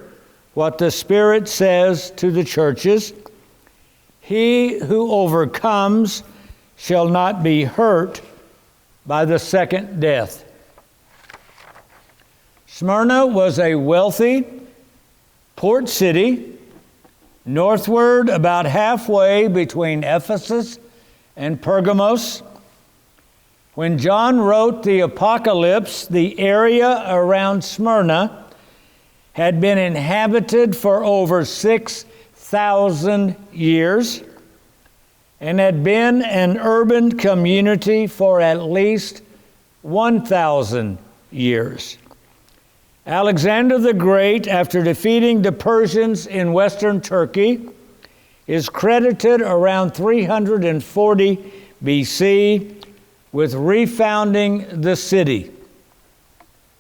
Speaker 1: what the Spirit says to the churches. He who overcomes shall not be hurt by the second death. Smyrna was a wealthy port city, northward about halfway between Ephesus and Pergamos. When John wrote the Apocalypse, the area around Smyrna had been inhabited for over 6,000 years and had been an urban community for at least 1,000 years. Alexander the Great, after defeating the Persians in western Turkey, is credited around 340 BC with refounding the city.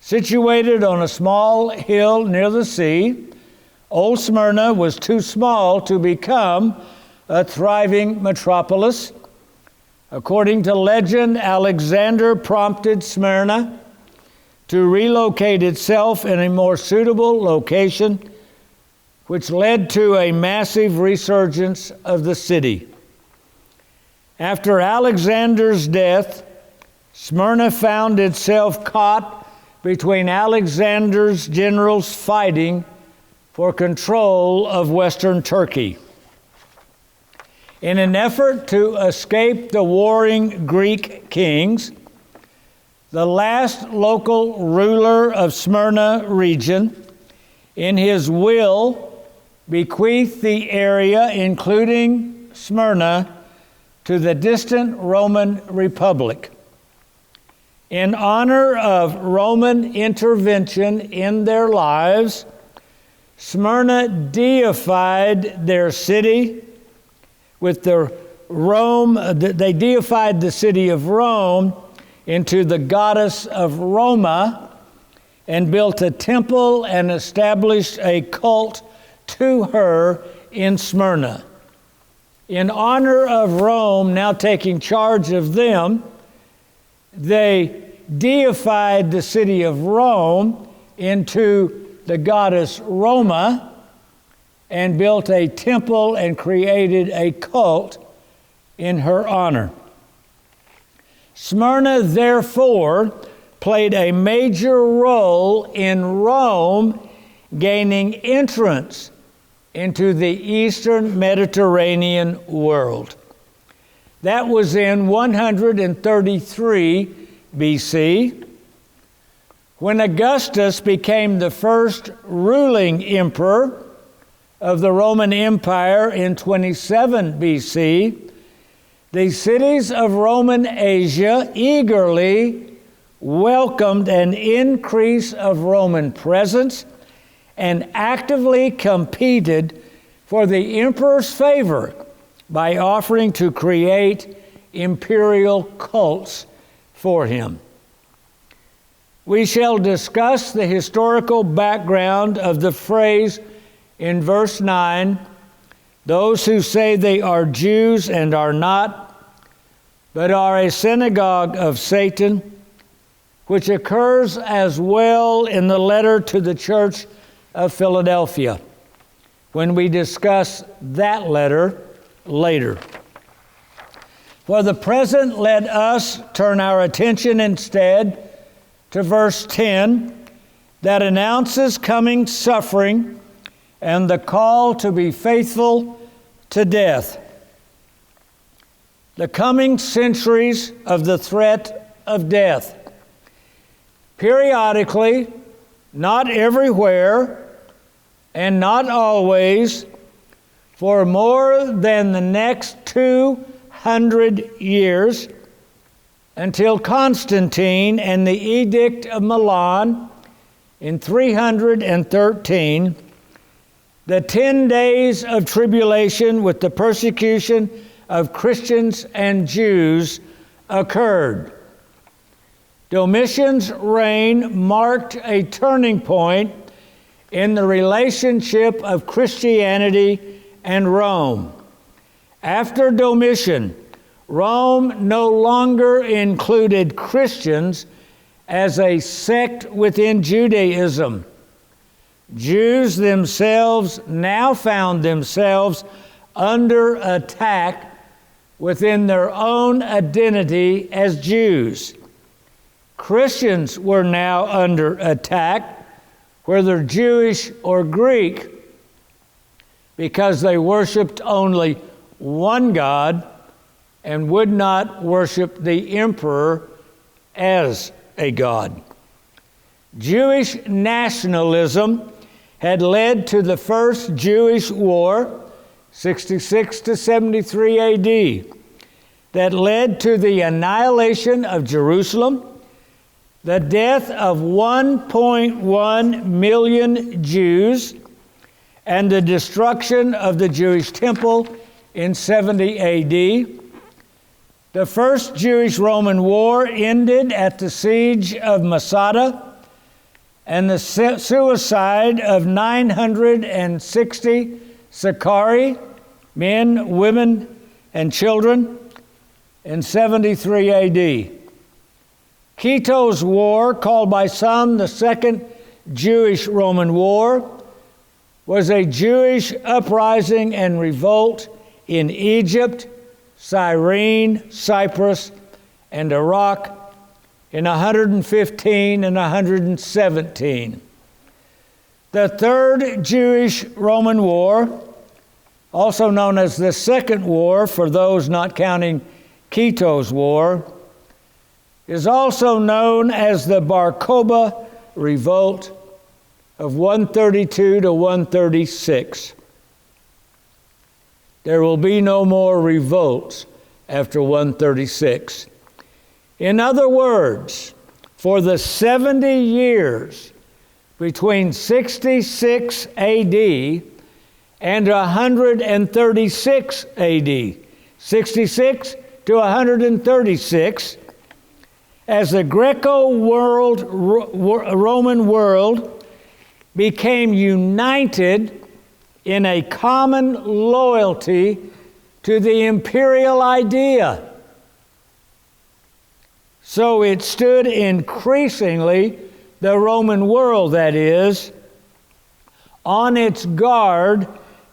Speaker 1: Situated on a small hill near the sea, Old Smyrna was too small to become a thriving metropolis. According to legend, Alexander prompted Smyrna to relocate itself in a more suitable location, which led to a massive resurgence of the city. After Alexander's death, Smyrna found itself caught between Alexander's generals fighting for control of western Turkey. In an effort to escape the warring Greek kings, the last local ruler of Smyrna region, in his will, bequeathed the area, including Smyrna, to the distant Roman Republic. In honor of Roman intervention in their lives, Smyrna deified their city with they deified the city of Rome into the goddess of Roma, and built a temple and established a cult to her in Smyrna. In honor of Rome now taking charge of them, they deified the city of Rome into the goddess Roma and built a temple and created a cult in her honor. Smyrna, therefore, played a major role in Rome gaining entrance into the Eastern Mediterranean world. That was in 133 BC, when Augustus became the first ruling emperor of the Roman Empire in 27 BC. The cities of Roman Asia eagerly welcomed an increase of Roman presence and actively competed for the emperor's favor by offering to create imperial cults for him. We shall discuss the historical background of the phrase in verse 9, those who say they are Jews and are not, but are a synagogue of Satan, which occurs as well in the letter to the church of Philadelphia, when we discuss that letter later. For the present, let us turn our attention instead to verse 10, that announces coming suffering and the call to be faithful to death. The coming centuries of the threat of death. Periodically, not everywhere, and not always, for more than the next 200 years, until Constantine and the Edict of Milan in 313, the 10 days of tribulation with the persecution of Christians and Jews occurred. Domitian's reign marked a turning point in the relationship of Christianity and Rome. After Domitian, Rome no longer included Christians as a sect within Judaism. Jews themselves now found themselves under attack within their own identity as Jews. Christians were now under attack, whether Jewish or Greek, because they worshiped only one God and would not worship the emperor as a god. Jewish nationalism had led to the First Jewish War, 66 to 73 AD, that led to the annihilation of Jerusalem, the death of 1.1 million Jews, and the destruction of the Jewish temple in 70 AD. The First Jewish-Roman War ended at the siege of Masada and the suicide of 960 Sicarii, men, women, and children, in 73 AD. Quito's War, called by some the Second Jewish-Roman War, was a Jewish uprising and revolt in Egypt, Cyrene, Cyprus, and Iraq in 115 and 117. The Third Jewish-Roman War, also known as the Second War, for those not counting Quito's War, is also known as the Bar Kokhba Revolt of 132 to 136. There will be no more revolts after 136. In other words, for the 70 years between 66 AD and 136 AD, 66 to 136, as the Greco-Roman world became united in a common loyalty to the imperial idea. So it stood increasingly, the Roman world that is, on its guard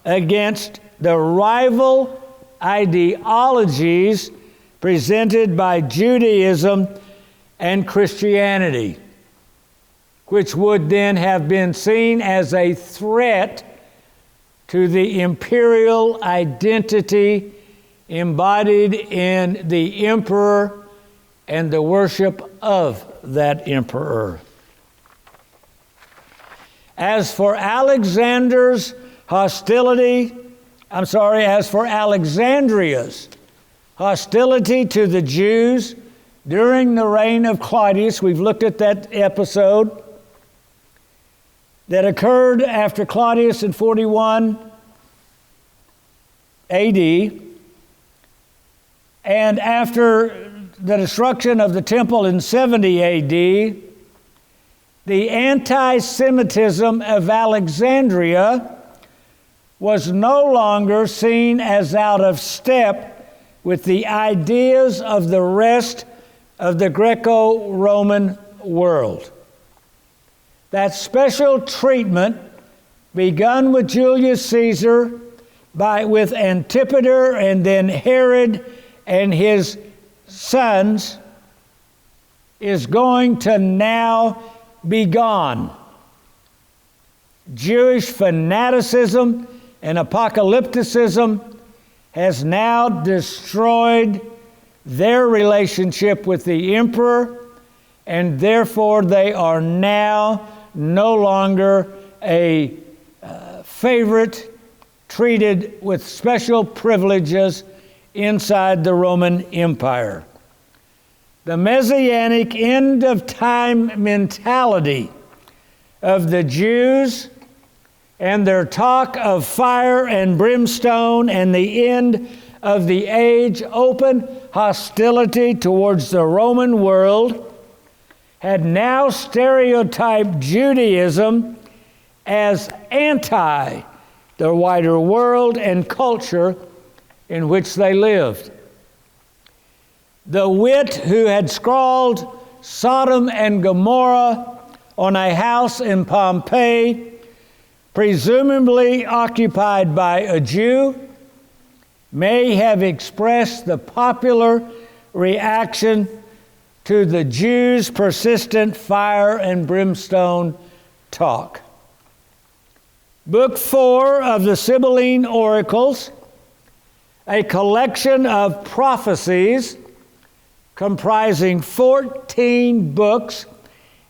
Speaker 1: against the rival ideologies presented by Judaism and Christianity, which would then have been seen as a threat to the imperial identity embodied in the emperor and the worship of that emperor. As for Alexandria's hostility to the Jews during the reign of Claudius, we've looked at that episode, that occurred after Claudius in 41 AD, and after the destruction of the temple in 70 AD, the anti-Semitism of Alexandria was no longer seen as out of step with the ideas of the rest of the Greco-Roman world. That special treatment, begun with Julius Caesar, with Antipater and then Herod and his sons, is going to now be gone. Jewish fanaticism and apocalypticism has now destroyed their relationship with the emperor, and therefore they are now no longer a favorite treated with special privileges inside the Roman Empire. The messianic end-of-time mentality of the Jews and their talk of fire and brimstone and the end of the age, open hostility towards the Roman world, had now stereotyped Judaism as anti the wider world and culture in which they lived. The wit who had scrawled Sodom and Gomorrah on a house in Pompeii, presumably occupied by a Jew, may have expressed the popular reaction to the Jews' persistent fire and brimstone talk. Book 4 of the Sibylline Oracles, a collection of prophecies comprising 14 books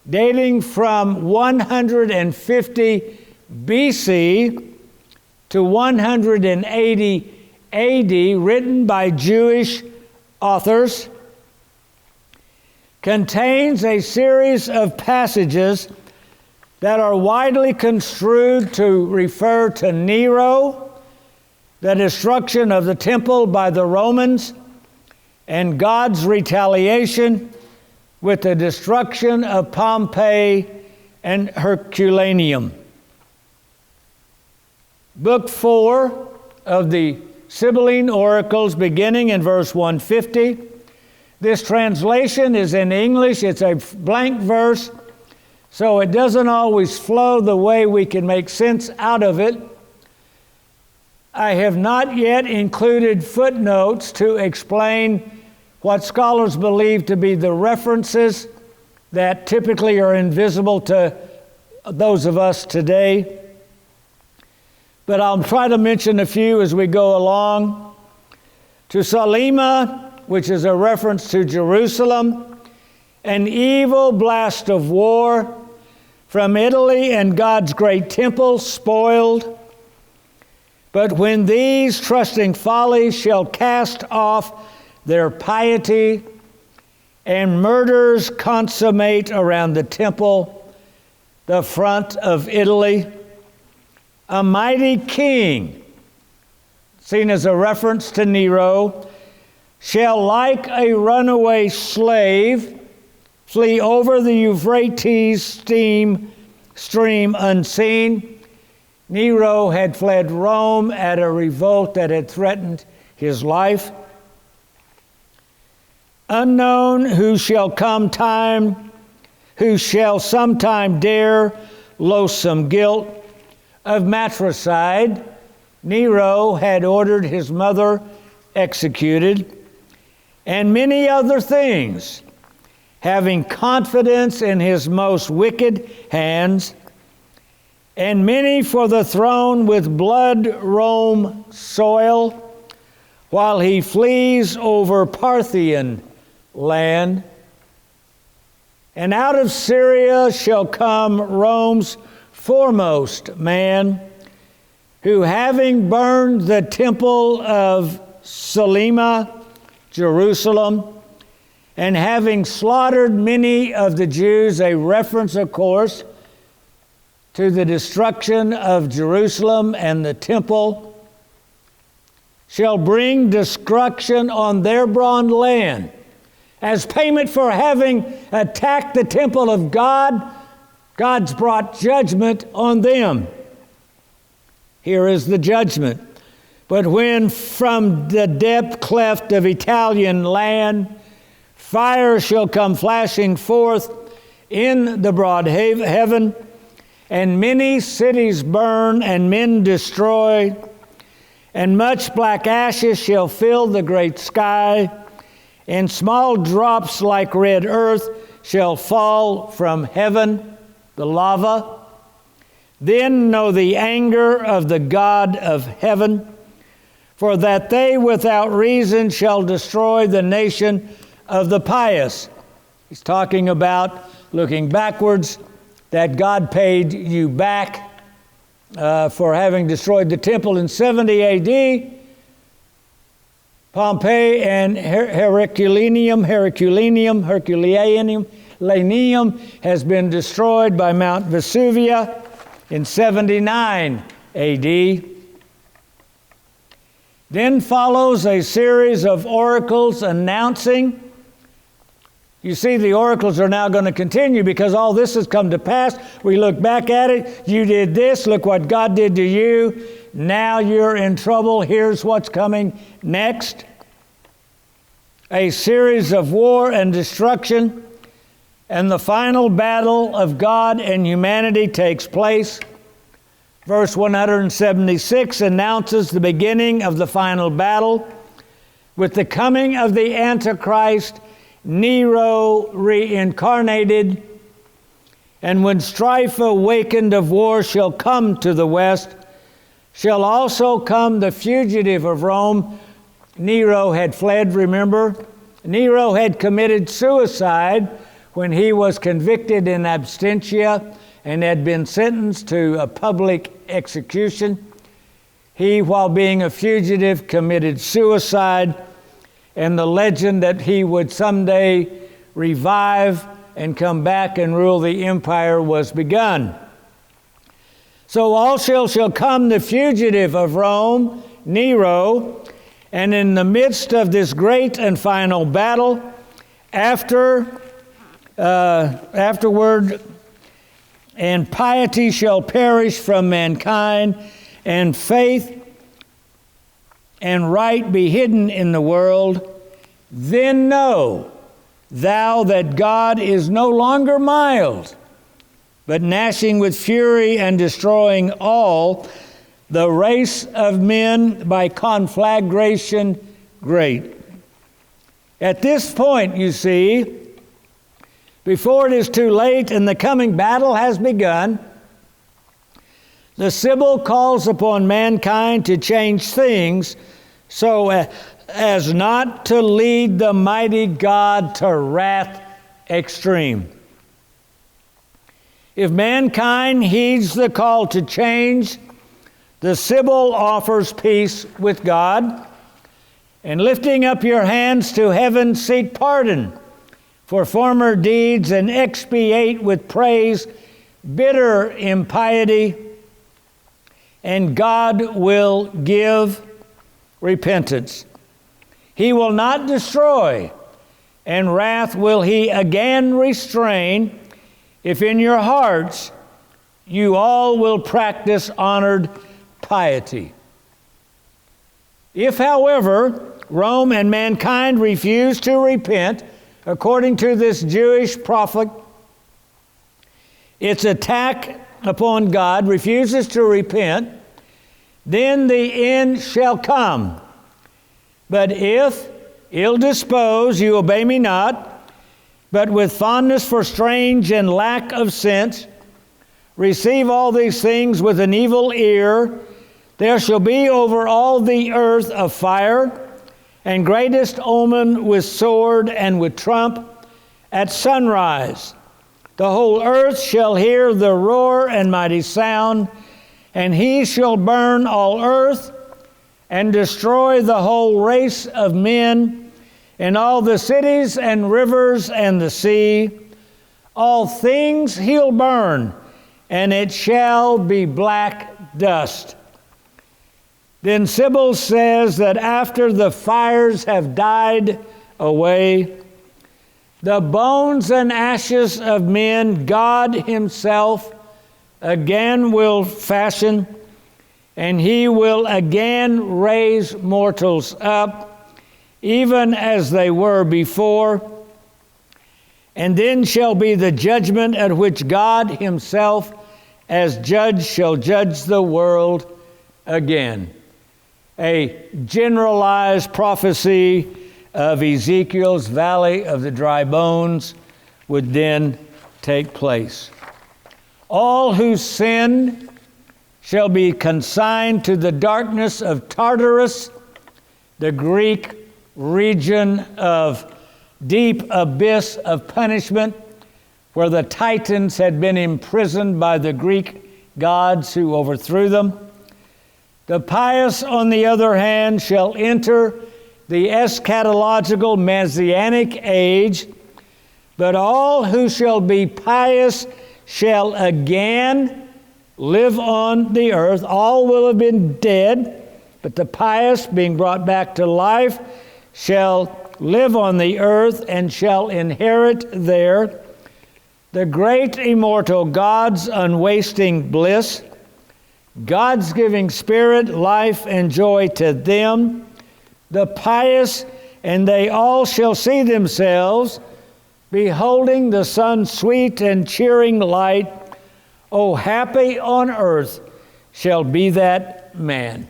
Speaker 1: dating from 150 BC to 180 AD, written by Jewish authors, contains a series of passages that are widely construed to refer to Nero, the destruction of the temple by the Romans, and God's retaliation with the destruction of Pompeii and Herculaneum. Book 4 of the Sibylline Oracles, beginning in verse 150. This translation is in English. It's a blank verse, so it doesn't always flow the way we can make sense out of it. I have not yet included footnotes to explain what scholars believe to be the references that typically are invisible to those of us today. but I'll try to mention a few as we go along. To Salima, which is a reference to Jerusalem, an evil blast of war from Italy, and God's great temple spoiled. But when these trusting follies shall cast off their piety, and murders consummate around the temple, the front of Italy, a mighty king, seen as a reference to Nero, shall like a runaway slave flee over the Euphrates stream unseen. Nero had fled Rome at a revolt that had threatened his life. Unknown who shall sometime dare loathsome guilt of matricide. Nero had ordered his mother executed, and many other things, having confidence in his most wicked hands, and many for the throne with blood Rome soil, while he flees over Parthian land. And out of Syria shall come Rome's foremost man, who having burned the temple of Salima, Jerusalem, and having slaughtered many of the Jews, a reference, of course, to the destruction of Jerusalem and the temple, shall bring destruction on their broad land. As payment for having attacked the temple of God, God's brought judgment on them. Here is the judgment. But when from the depth cleft of Italian land, fire shall come flashing forth in the broad heaven, and many cities burn and men destroy, and much black ashes shall fill the great sky, and small drops like red earth shall fall from heaven, the lava. Then know the anger of the God of heaven, for that they without reason shall destroy the nation of the pious. He's talking about looking backwards, that God paid you back for having destroyed the temple in 70 A.D. Pompeii and Herculaneum has been destroyed by Mount Vesuvius in 79 A.D. Then follows a series of oracles announcing. You see, the oracles are now going to continue because all this has come to pass. We look back at it. You did this. Look what God did to you. Now you're in trouble. Here's what's coming next. A series of war and destruction, and the final battle of God and humanity takes place. Verse 176 announces the beginning of the final battle with the coming of the Antichrist, Nero reincarnated. And when strife awakened of war shall come to the west, shall also come the fugitive of Rome. Nero had fled, remember? Nero had committed suicide when he was convicted in absentia and had been sentenced to a public execution. He, while being a fugitive, committed suicide, and the legend that he would someday revive and come back and rule the empire was begun. So also shall come the fugitive of Rome, Nero, and in the midst of this great and final battle, afterward, and piety shall perish from mankind, and faith and right be hidden in the world. Then know thou that God is no longer mild, but gnashing with fury and destroying all the race of men by conflagration great. At this point, you see, before it is too late and the coming battle has begun, The Sibyl calls upon mankind to change things so as not to lead the mighty God to wrath extreme. If mankind heeds the call to change, the Sibyl offers peace with God, and lifting up your hands to heaven, seek pardon for former deeds and expiate with praise bitter impiety, and God will give repentance. He will not destroy, and wrath will he again restrain, if in your hearts you all will practice honored piety. If, however, Rome and mankind refuse to repent, according to this Jewish prophet, its attack upon God refuses to repent, then the end shall come. But if, ill-disposed, you obey me not, but with fondness for strange and lack of sense, receive all these things with an evil ear, there shall be over all the earth a fire, and greatest omen with sword and with trump at sunrise. The whole earth shall hear the roar and mighty sound, and he shall burn all earth and destroy the whole race of men, and all the cities and rivers and the sea. All things he'll burn, and it shall be black dust. Then Sibyl says that after the fires have died away, the bones and ashes of men God himself again will fashion, and he will again raise mortals up, even as they were before. And then shall be the judgment at which God himself as judge shall judge the world again. A generalized prophecy of Ezekiel's valley of the dry bones would then take place. All who sin shall be consigned to the darkness of Tartarus, the Greek region of deep abyss of punishment, where the Titans had been imprisoned by the Greek gods who overthrew them. The pious, on the other hand, shall enter the eschatological Messianic age, but all who shall be pious shall again live on the earth. All will have been dead, but the pious, being brought back to life, shall live on the earth and shall inherit there the great immortal God's unwasting bliss, God's giving spirit, life, and joy to them, the pious, and they all shall see themselves beholding the sun's sweet and cheering light. Oh, happy on earth shall be that man.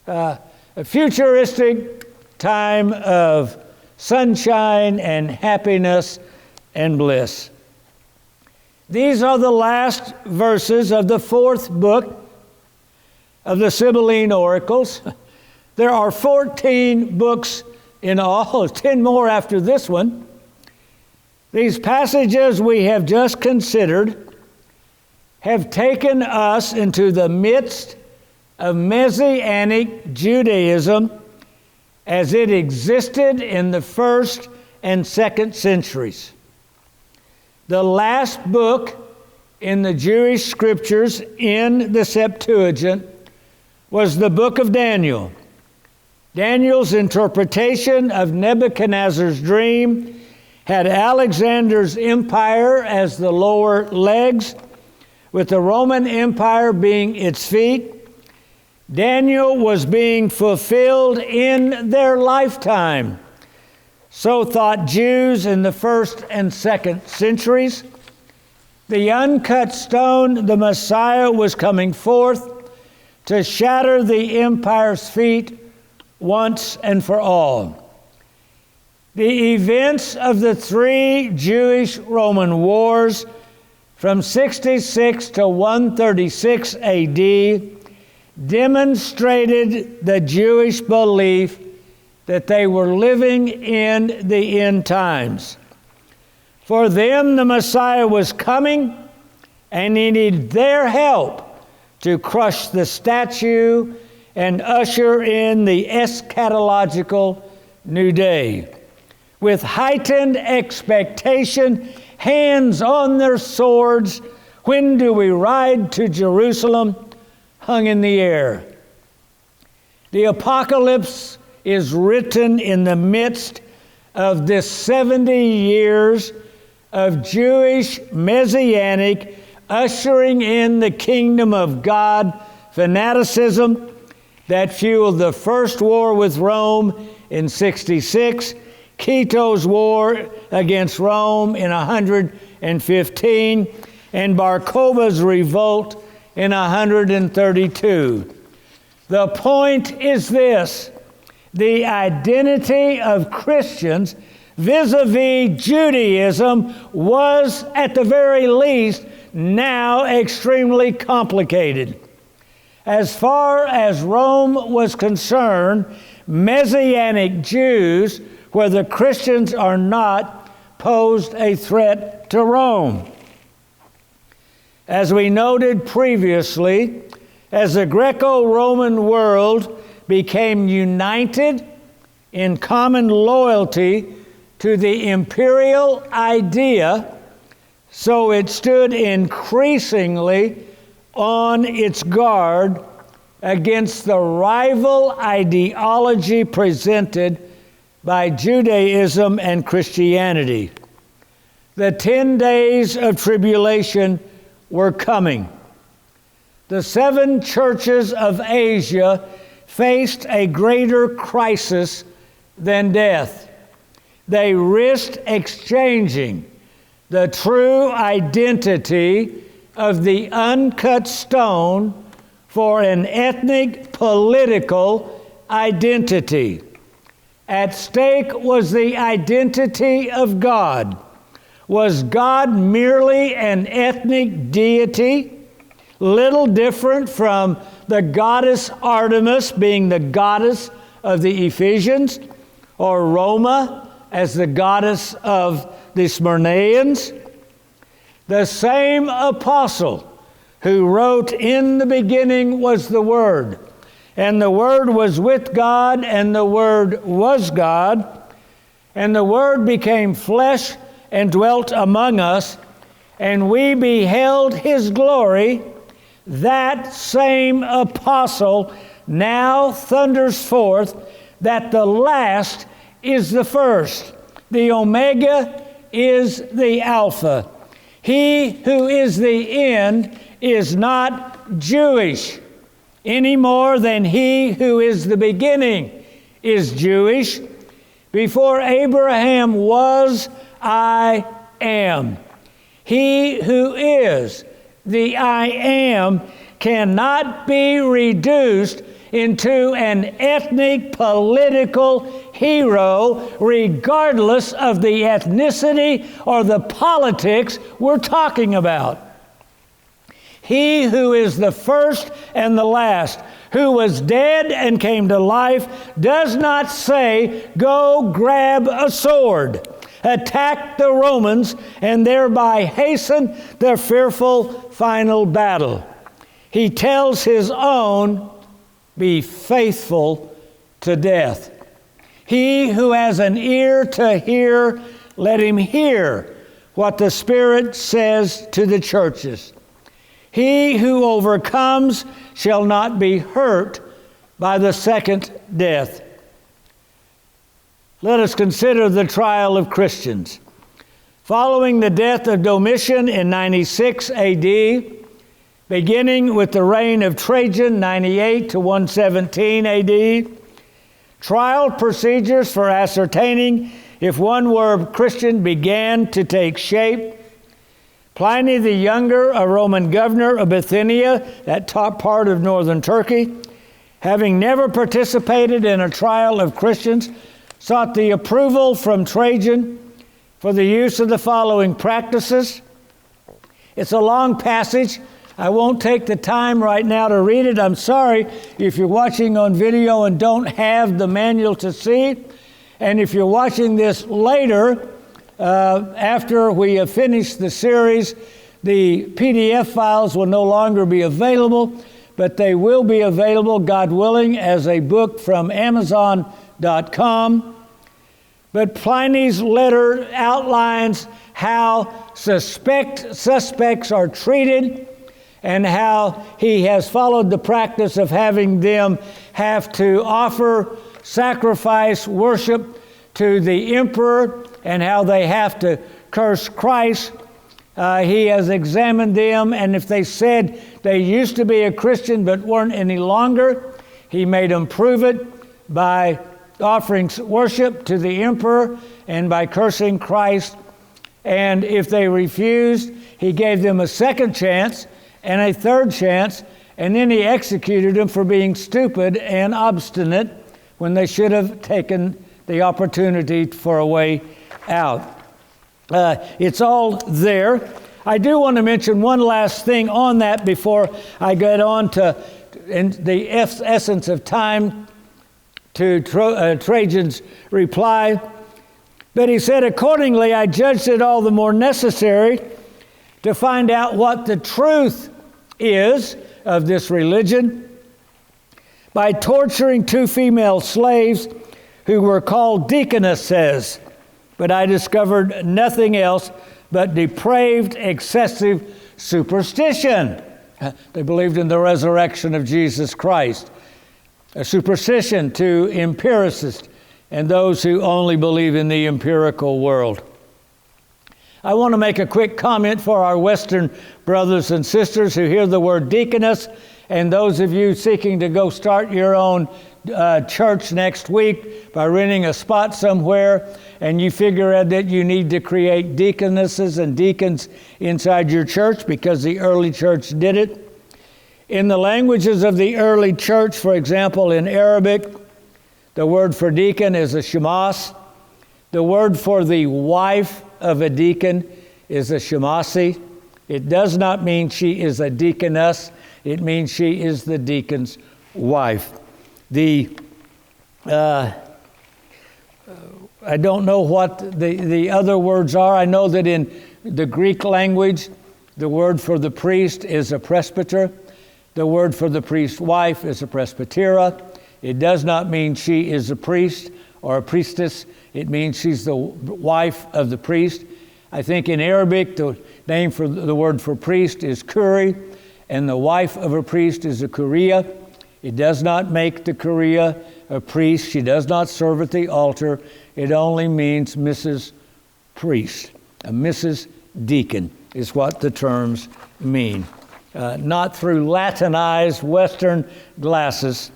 Speaker 1: A futuristic time of sunshine and happiness and bliss. These are the last verses of the fourth book of the Sibylline oracles. There are 14 books in all, 10 more after this one. These passages we have just considered have taken us into the midst of Messianic Judaism as it existed in the first and second centuries. The last book in the Jewish scriptures in the Septuagint was the book of Daniel. Daniel's interpretation of Nebuchadnezzar's dream had Alexander's empire as the lower legs, with the Roman Empire being its feet. Daniel was being fulfilled in their lifetime. So thought Jews in the first and second centuries. The uncut stone, the Messiah, was coming forth to shatter the empire's feet once and for all. The events of the 3 Jewish-Roman wars from 66 to 136 AD demonstrated the Jewish belief that they were living in the end times. For them, the Messiah was coming, and he needed their help to crush the statue and usher in the eschatological new day. With heightened expectation, hands on their swords, when do we ride to Jerusalem, hung in the air. The apocalypse is written in the midst of this 70 years of Jewish messianic ushering in the kingdom of God fanaticism that fueled the first war with Rome in 66, Quito's war against Rome in 115, and Bar Kokhba's revolt in 132. The point is this: the identity of Christians vis-a-vis Judaism was, at the very least, now extremely complicated. As far as Rome was concerned, Messianic Jews, whether Christians or not, posed a threat to Rome. As we noted previously, as the Greco-Roman world became united in common loyalty to the imperial idea, so it stood increasingly on its guard against the rival ideology presented by Judaism and Christianity. The 10 days of tribulation were coming. The 7 churches of Asia faced a greater crisis than death. They risked exchanging the true identity of the uncut stone for an ethnic political identity. At stake was the identity of God. Was God merely an ethnic deity, little different from the goddess Artemis being the goddess of the Ephesians, or Roma as the goddess of the Smyrnaeans? The same apostle who wrote, "In the beginning was the Word, and the Word was with God, and the Word was God, and the Word became flesh and dwelt among us, and we beheld His glory," that same apostle now thunders forth that the last is the first. The Omega is the Alpha. He who is the end is not Jewish any more than he who is the beginning is Jewish. Before Abraham was, I am. He who is the I am cannot be reduced into an ethnic political hero, regardless of the ethnicity or the politics we're talking about. He who is the first and the last, who was dead and came to life, does not say, "Go grab a sword, attack the Romans, and thereby hasten their fearful final battle." He tells his own, "Be faithful to death." He who has an ear to hear, let him hear what the Spirit says to the churches. He who overcomes shall not be hurt by the second death. Let us consider the trial of Christians. Following the death of Domitian in 96 AD, beginning with the reign of Trajan, 98 to 117 AD, trial procedures for ascertaining if one were a Christian began to take shape. Pliny the Younger, a Roman governor of Bithynia, that top part of northern Turkey, having never participated in a trial of Christians, sought the approval from Trajan for the use of the following practices. It's a long passage. I won't take the time right now to read it. I'm sorry if you're watching on video and don't have the manual to see. And if you're watching this later, after we have finished the series, the PDF files will no longer be available, but they will be available, God willing, as a book from Amazon.com. But Pliny's letter outlines how suspects are treated, and how he has followed the practice of having them have to offer sacrifice, worship to the emperor, and how they have to curse Christ. He has examined them, and if they said they used to be a Christian but weren't any longer, he made them prove it by offering worship to the emperor and by cursing Christ. And if they refused, he gave them a second chance and a third chance, and then he executed them for being stupid and obstinate when they should have taken the opportunity for a way out. It's all there. I do want to mention one last thing on that before I get on to in the essence of time to Trajan's reply. But he said, accordingly, I judged it all the more necessary to find out what the truth is of this religion by torturing 2 female slaves who were called deaconesses. But I discovered nothing else but depraved, excessive superstition. They believed in the resurrection of Jesus Christ. A superstition to empiricists and those who only believe in the empirical world. I want to make a quick comment for our Western brothers and sisters who hear the word deaconess, and those of you seeking to go start your own church next week by renting a spot somewhere, and you figure out that you need to create deaconesses and deacons inside your church because the early church did it. In the languages of the early church, for example, in Arabic, the word for deacon is a shamas. The word for the wife of a deacon is a shamasi. It does not mean she is a deaconess. It means she is the deacon's wife. I don't know what the other words are. I know that in the Greek language, the word for the priest is a presbyter. The word for the priest's wife is a presbytera. It does not mean she is a priest or a priestess. It means she's the wife of the priest. I think in Arabic, the name for the word for priest is kuri, and the wife of a priest is a kuria. It does not make the kuria a priest. She does not serve at the altar. It only means Mrs. Priest. A Mrs. Deacon is what the terms mean. Not through Latinized Western glasses.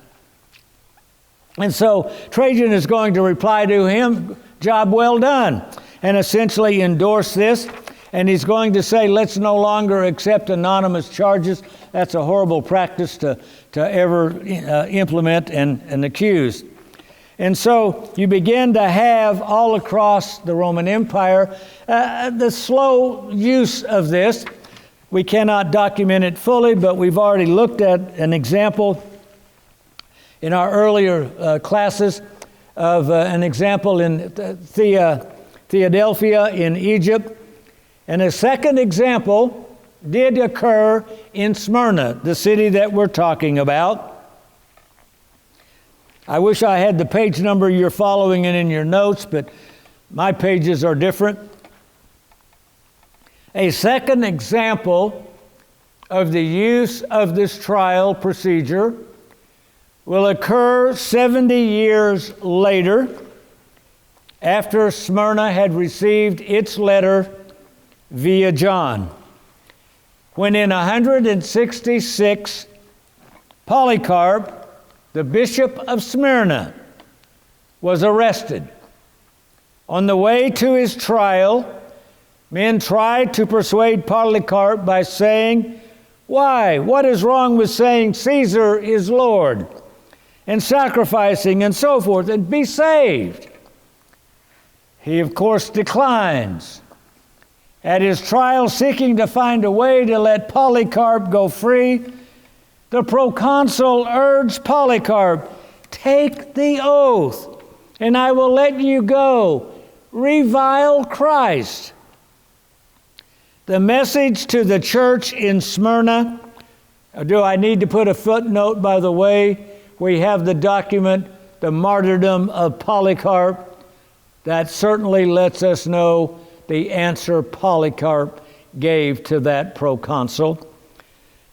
Speaker 1: And so Trajan is going to reply to him, job well done, and essentially endorse this. And he's going to say, let's no longer accept anonymous charges. That's a horrible practice to ever implement and accuse. And so you begin to have all across the Roman Empire the slow use of this. We cannot document it fully, but we've already looked at an example in our earlier classes of an example in Philadelphia in Egypt. And a second example did occur in Smyrna, the city that we're talking about. I wish I had the page number you're following in your notes, but my pages are different. A second example of the use of this trial procedure will occur 70 years later, after Smyrna had received its letter via John, when in 166, Polycarp, the bishop of Smyrna, was arrested. On the way to his trial, men tried to persuade Polycarp by saying, "Why? What is wrong with saying Caesar is Lord, and sacrificing and so forth, and be saved?" He, of course, declines. At his trial, seeking to find a way to let Polycarp go free, the proconsul urged Polycarp, "Take the oath, and I will let you go. Revile Christ." The message to the church in Smyrna, do I need to put a footnote, by the way? We have the document, the martyrdom of Polycarp. That certainly lets us know the answer Polycarp gave to that proconsul.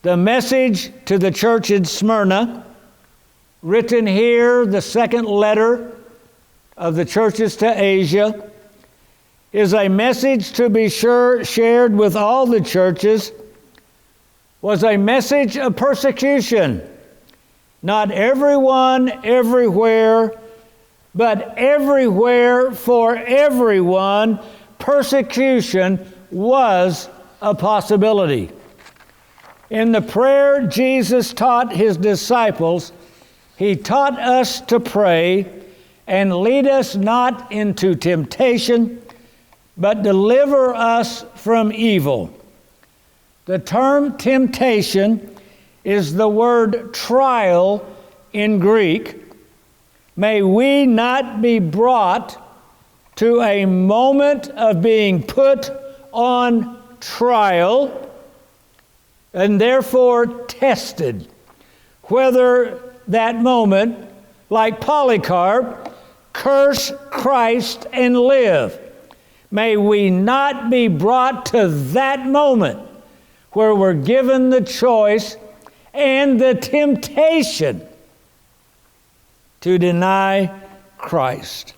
Speaker 1: The message to the church in Smyrna, written here, the second letter of the churches to Asia, is a message to be shared with all the churches, was a message of persecution. Not everyone, everywhere, but everywhere for everyone, persecution was a possibility. In the prayer Jesus taught his disciples, he taught us to pray, "And lead us not into temptation, but deliver us from evil." The term temptation is the word trial in Greek. May we not be brought to a moment of being put on trial and therefore tested, whether that moment, like Polycarp, curse Christ and live. May we not be brought to that moment where we're given the choice and the temptation to deny Christ.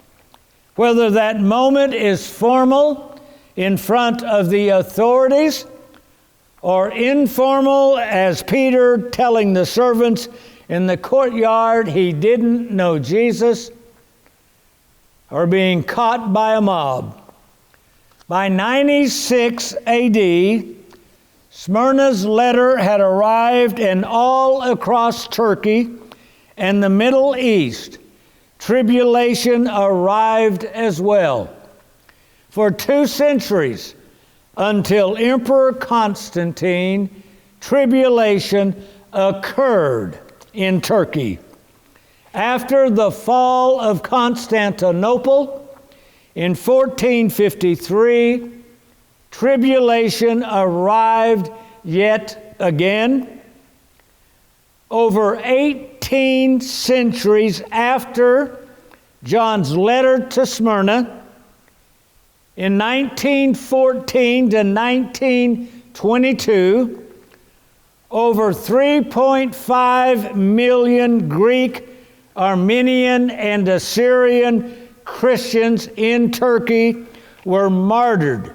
Speaker 1: Whether that moment is formal in front of the authorities or informal as Peter telling the servants in the courtyard he didn't know Jesus, or being caught by a mob. By 96 AD, Smyrna's letter had arrived, and all across Turkey and the Middle East, tribulation arrived as well. For 2 centuries, until Emperor Constantine, tribulation occurred in Turkey. After the fall of Constantinople in 1453, tribulation arrived yet again. Over 18 centuries after John's letter to Smyrna, in 1914 to 1922, over 3.5 million Greek, Armenian, and Assyrian Christians in Turkey were martyred.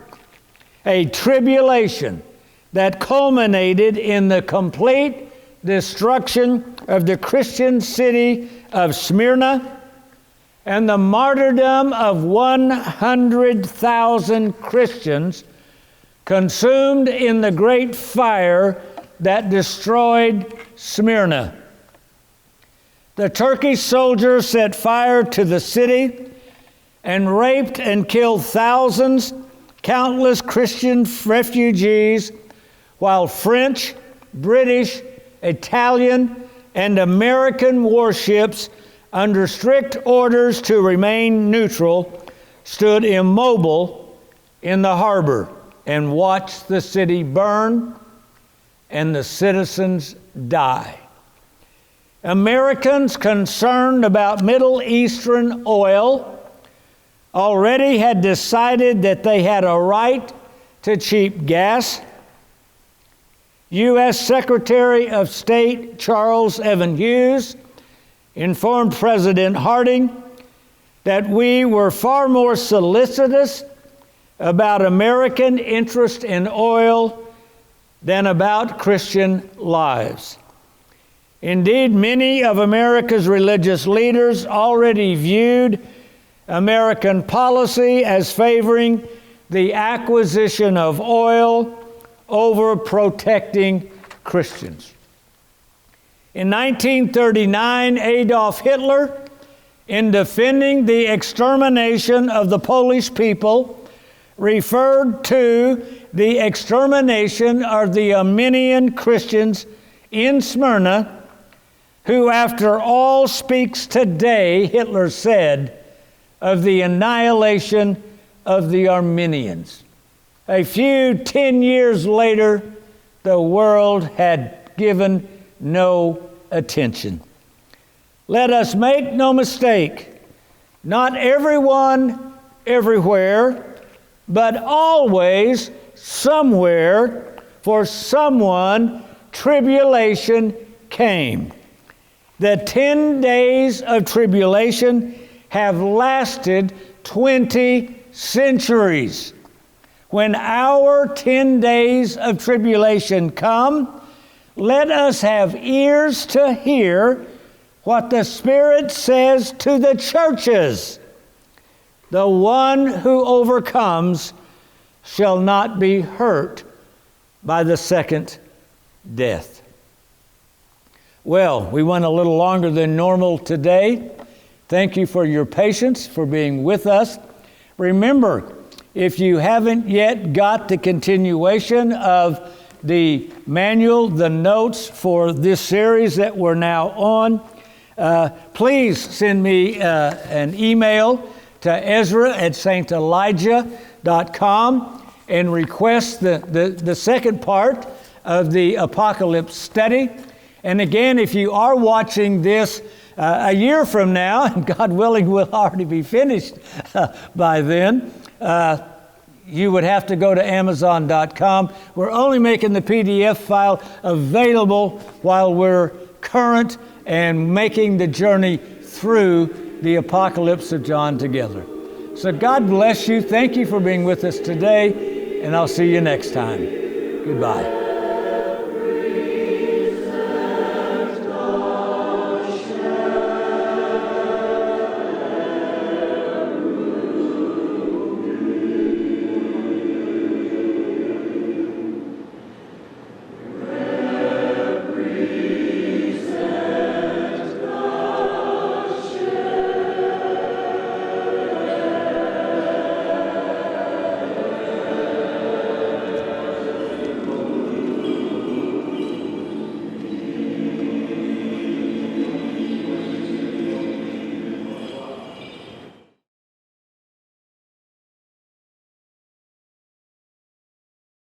Speaker 1: A tribulation that culminated in the complete destruction of the Christian city of Smyrna and the martyrdom of 100,000 Christians consumed in the great fire that destroyed Smyrna. The Turkish soldiers set fire to the city and raped and killed thousands, countless Christian refugees, while French, British, Italian, and American warships, under strict orders to remain neutral, stood immobile in the harbor and watched the city burn and the citizens die. Americans concerned about Middle Eastern oil already had decided that they had a right to cheap gas. U.S. Secretary of State Charles Evan Hughes informed President Harding that we were far more solicitous about American interest in oil than about Christian lives. Indeed, many of America's religious leaders already viewed American policy as favoring the acquisition of oil over protecting Christians. In 1939, Adolf Hitler, in defending the extermination of the Polish people, referred to the extermination of the Armenian Christians in Smyrna, who after all speaks today, Hitler said, of the annihilation of the Armenians. A few 10 years later, the world had given no attention. Let us make no mistake, not everyone, everywhere, but always, somewhere, for someone, tribulation came. The 10 days of tribulation have lasted 20 centuries. When our 10 days of tribulation come, let us have ears to hear what the Spirit says to the churches. The one who overcomes shall not be hurt by the second death. Well, we went a little longer than normal today. Thank you for your patience, for being with us. Remember, if you haven't yet got the continuation of the manual, the notes for this series that we're now on, please send me an email to ezra@stelijah.com and request the second part of the Apocalypse study. And again, if you are watching this a year from now, and God willing we'll already be finished by then, you would have to go to Amazon.com. We're only making the PDF file available while we're current and making the journey through the Apocalypse of John together. So God bless you. Thank you for being with us today, and I'll see you next time. Goodbye.